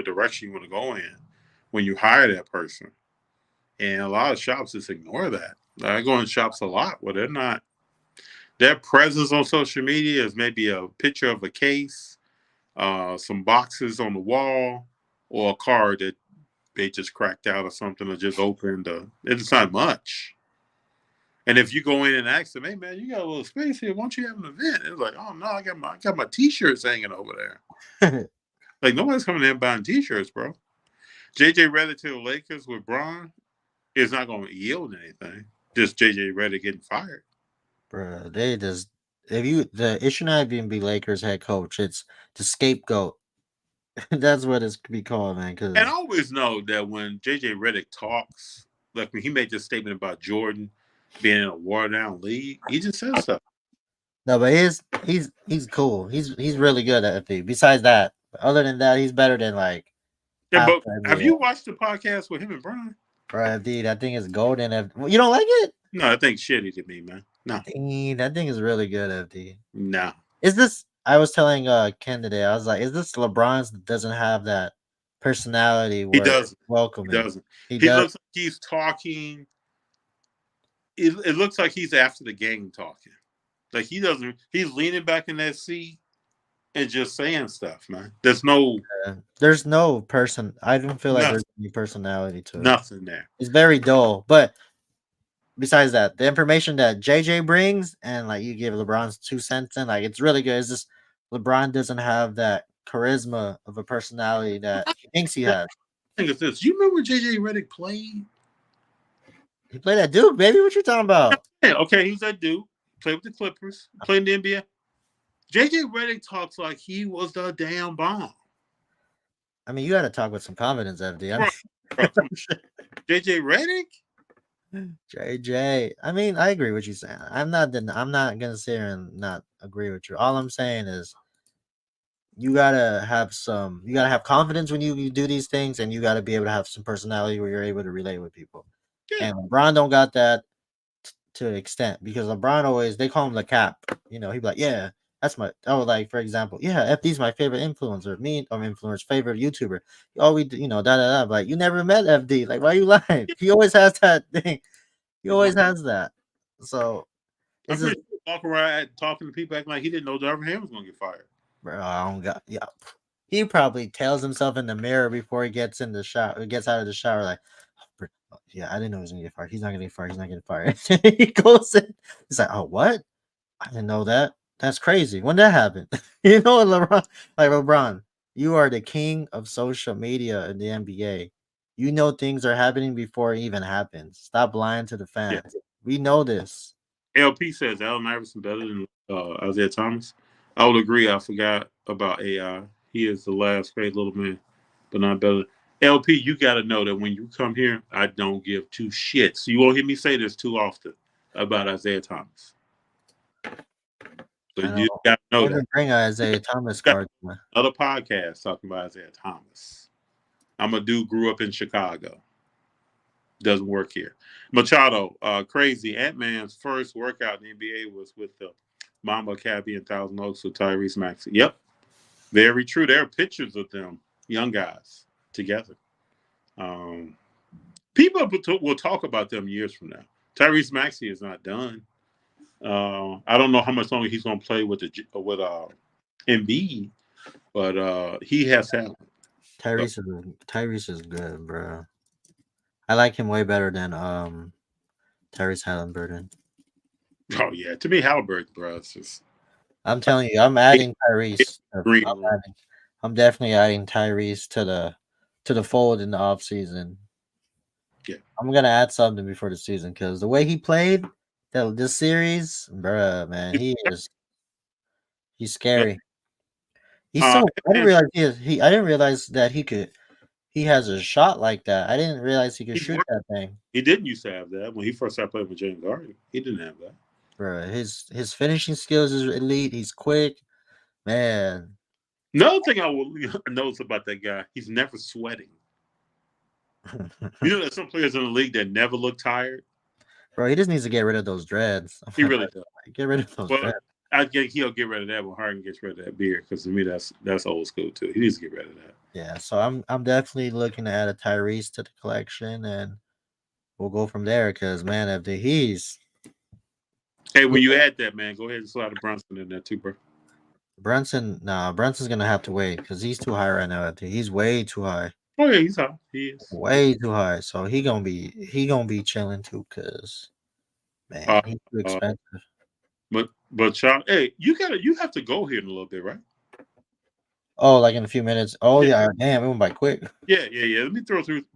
direction you want to go in when you hire that person. And a lot of shops just ignore that. I go in shops a lot where their presence on social media is maybe a picture of a case, some boxes on the wall, or a car that they just cracked out or something or just opened. It's not much. And if you go in and ask them, hey man, you got a little space here, why don't you have an event? It's like, oh no, I got my t-shirts hanging over there. Like nobody's coming in buying t-shirts, bro. JJ Redick to the Lakers with Bron is not going to yield anything. Just JJ Redick getting fired. Bro, they just the issue not even be Lakers head coach, it's the scapegoat. That's what it's be called, man. Cause And I always know that when JJ Redick talks, like when he made this statement about Jordan being in a watered down league, he just says stuff. no, but he's cool. He's really good at it. Besides that, other than that, he's better than like. Yeah, but half the have NBA. you watched the podcast with him and Brian? Bro, dude, I think it's golden. You don't like it? No, I think shitty to me, man. No, Dude, that thing is really good, FD. no. Is this? I was telling Ken today. I was like, "Is this LeBron's that doesn't have that personality?" Where doesn't. welcoming. He doesn't. He He does. looks like he's talking. It looks like he's after the game talking. Like he doesn't. He's leaning back in that seat and just saying stuff, man. There's There's no person. I don't feel like Nothing. there's any personality to it. nothing there. It's very dull. But besides that, the information that JJ brings and like you give LeBron's 2 cents in, like it's really good. It's just LeBron doesn't have that charisma of a personality that he thinks he has. I think it's this. You remember JJ Redick played? He played at Duke, baby. What you talking about? Yeah, okay, he's that dude. Played with the Clippers. Played in the NBA. JJ Redick talks like he was the damn bomb. I mean, you got to talk with some confidence, FD. Bro, JJ Redick? JJ. I mean, I agree with you saying. I'm not gonna sit here and not agree with you. All I'm saying is you gotta have confidence when you do these things, and you gotta be able to have some personality where you're able to relate with people. Yeah. And LeBron don't got that to an extent because LeBron always they call him the cap. You know, he'd be like, yeah, that's my like for example, yeah, FD's my favorite influencer, favorite YouTuber. We da. Like you never met FD. Like why you lying? He always has that thing. He always has that. So I'm this is pretty sure walk around talking to people acting like he didn't know Darvin Ham was gonna get fired. bro, I don't got He probably tells himself in the mirror before he gets in the shower, gets out of the shower, like, yeah, I didn't know he was gonna get fired. He's not gonna get fired. He's not getting fired. He goes in. He's like, oh, what? I didn't know that. That's crazy. When that happened, you know, LeBron, you are the king of social media in the NBA. You know things are happening before it even happens. Stop lying to the fans. Yeah. We know this. LP says Allen Iverson better than Isaiah Thomas. I would agree. I forgot about AI. He is the last great little man, but not better. LP, you got to know that when you come here, I don't give two shits. You won't hear me say this too often about Isaiah Thomas. So you got to know that. Bring Isaiah Thomas card. Another podcast talking about Isaiah Thomas. I'm a dude grew up in Chicago. Doesn't work here. Machado, crazy. Ant-Man's first workout in the NBA was with the Mamba Academy in Thousand Oaks with Tyrese Maxey. Yep. Very true. There are pictures of them, young guys, together. People will talk about them years from now. Tyrese Maxey is not done. I don't know how much longer he's going to play with Embiid, but he has talent. Tyrese is good, bro. I like him way better than Tyrese Halliburton. Oh yeah, to me Halliburton, bro. It's just. I'm telling you, I'm adding Tyrese. Agreed. I'm definitely adding Tyrese to the fold in the offseason. Yeah. I'm gonna add something before the season because the way he played this series, bruh, man, he's scary. He's I didn't realize I didn't realize that he has a shot like that. I didn't realize he could shoot that thing. He didn't used to have that when he first started playing with James Harden. He didn't have that. Bro, his finishing skills is elite. He's quick, man. Another thing I will notice about that guy, he's never sweating. You know, there's some players in the league that never look tired. Bro, he just needs to get rid of those dreads. He really does. Get rid of those dreads. I think he'll get rid of that when Harden gets rid of that beard because to me that's old school too. He needs to get rid of that. Yeah, so I'm definitely looking to add a Tyrese to the collection, and we'll go from there. Because man, if he's when you add that, man, go ahead and slide a Brunson in there too, bro. Brunson's gonna have to wait because he's too high right now. He's way too high. Oh yeah, he's high. He is way too high. So he gonna be chilling too. Cause Man, he's too uh, expensive. but y'all, hey, you have to go here in a little bit, right? Oh, like in a few minutes. Oh Yeah. yeah, damn, it went by quick. Yeah. Let me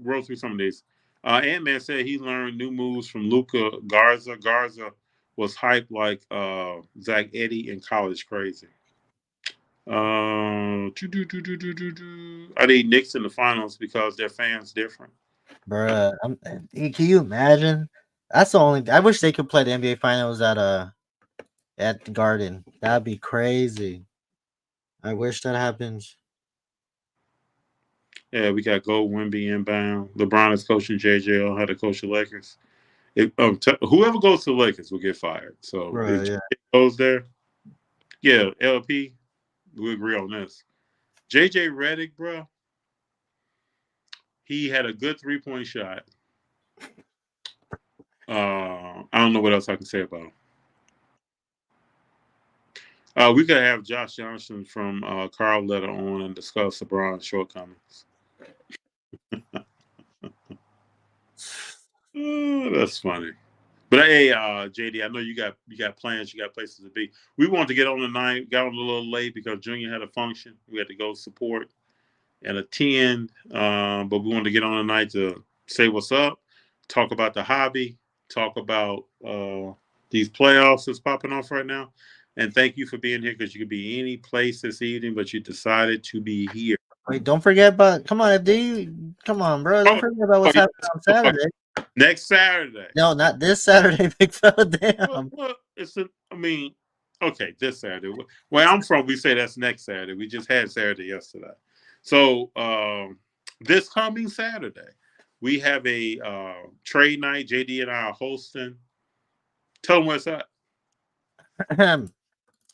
roll through some of these. Ant-Man said he learned new moves from Luca Garza. Garza was hyped like Zach Edey in College Crazy. I need Knicks in the finals because their fans different. Bruh, can you imagine? That's the only. I wish they could play the NBA Finals at the Garden. That'd be crazy. I wish that happens. Yeah, we got Gold Wemby inbound. LeBron is coaching JJ. How to coach the Lakers. Whoever goes to the Lakers will get fired. So Bruh, if yeah. JJ goes there, yeah, LP, we agree on this. JJ Redick, bro, he had a good 3-point shot. I don't know what else I can say about him. We could have Josh Johnson from Carl Letter on and discuss LeBron's shortcomings. That's funny. But hey, JD, I know you got plans, you got places to be. We wanted to get on tonight, got on a little late because Junior had a function. We had to go support and attend, but we wanted to get on tonight to say what's up, talk about the hobby, talk about these playoffs that's popping off right now. And thank you for being here because you could be any place this evening, but you decided to be here. Wait, don't forget about. Come on, come on, bro. Don't forget about what's happening on Saturday. Next Saturday. No, not this Saturday, big fella. Damn. Well, okay, this Saturday. Where I'm from, we say that's next Saturday. We just had Saturday yesterday. So this coming Saturday, we have a trade night. JD and I are hosting. Tell them what's up.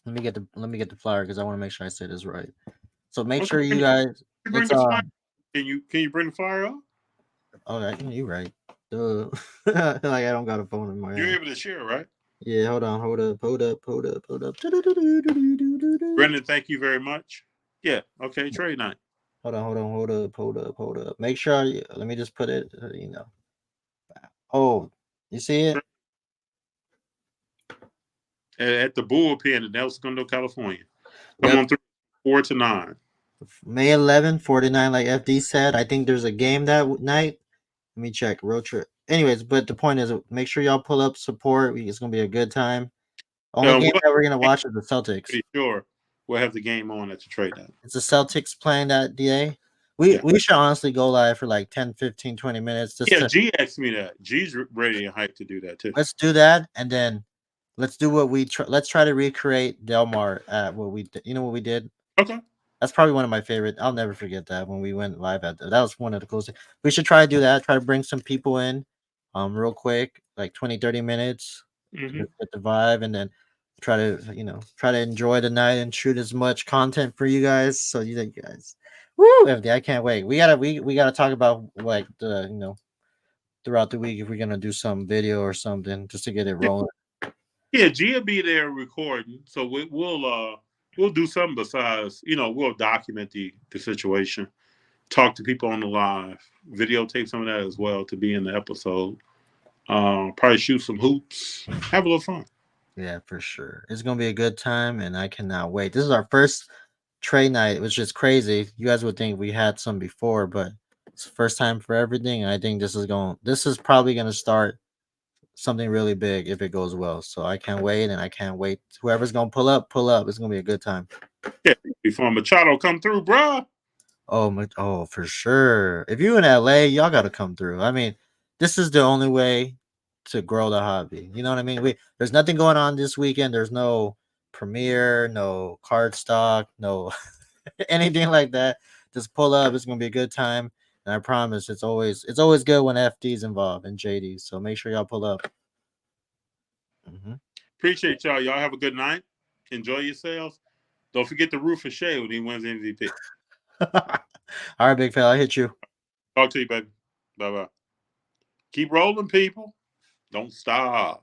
Let me get the flyer because I want to make sure I say this right. So make sure you guys. Bring the flyer. Can you bring the flyer up? Oh, you right. Like I don't got a phone in my hand. You're able to share, right? Yeah, hold up. Brendan, thank you very much. Yeah, okay, trade night. Hold up. Make sure let me just put it, Oh, you see it? At the bullpen in El Segundo, California. Yep. Come on through 4 to 9. May 11, 49, like FD said. I think there's a game that night. Let me check. Road trip. Anyways, but the point is, make sure y'all pull up, support. It's going to be a good time. Only game that we're going to watch is the Celtics. Pretty sure we'll have the game on at the trade night. It's the Celtics playing that day. We should honestly go live for like 10, 15, 20 minutes. G asked me that. G's ready and hyped to do that too. Let's do that, and then let's do what let's try to recreate Del Mar at what we did. You know what we did? Okay. That's probably one of my favorite. I'll never forget that when we went live at that. That was one of the coolest things. We should try to do that. Try to bring some people in real quick, like 20, 30 minutes. Mm-hmm. Get the vibe, and then try to enjoy the night and shoot as much content for you guys. So you guys, woo, FD, I can't wait. We gotta talk about like the throughout the week if we're gonna do some video or something just to get it rolling. Yeah, G will be there recording, so we'll do something besides, we'll document the situation, talk to people on the live, videotape some of that as well to be in the episode. Probably shoot some hoops, have a little fun. Yeah, for sure. It's gonna be a good time, and I cannot wait. This is our first trade night, which is crazy. You guys would think we had some before, but it's the first time for everything. And I think this is probably gonna start something really big if it goes well. So I can't wait, and I can't wait. Whoever's gonna pull up. It's gonna be a good time. Yeah, before Machado come through, bro. Oh, for sure. If you're in LA, y'all gotta come through. I mean, this is the only way to grow the hobby. You know what I mean? There's nothing going on this weekend. There's no premiere, no card stock, no anything like that. Just pull up. It's gonna be a good time. And I promise it's always good when FD's involved and JD. So make sure y'all pull up. Mm-hmm. Appreciate y'all. Y'all have a good night. Enjoy yourselves. Don't forget the Rufus Shea when he wins MVP. All right, big fella. I hit you. Talk to you, baby. Bye-bye. Keep rolling, people. Don't stop.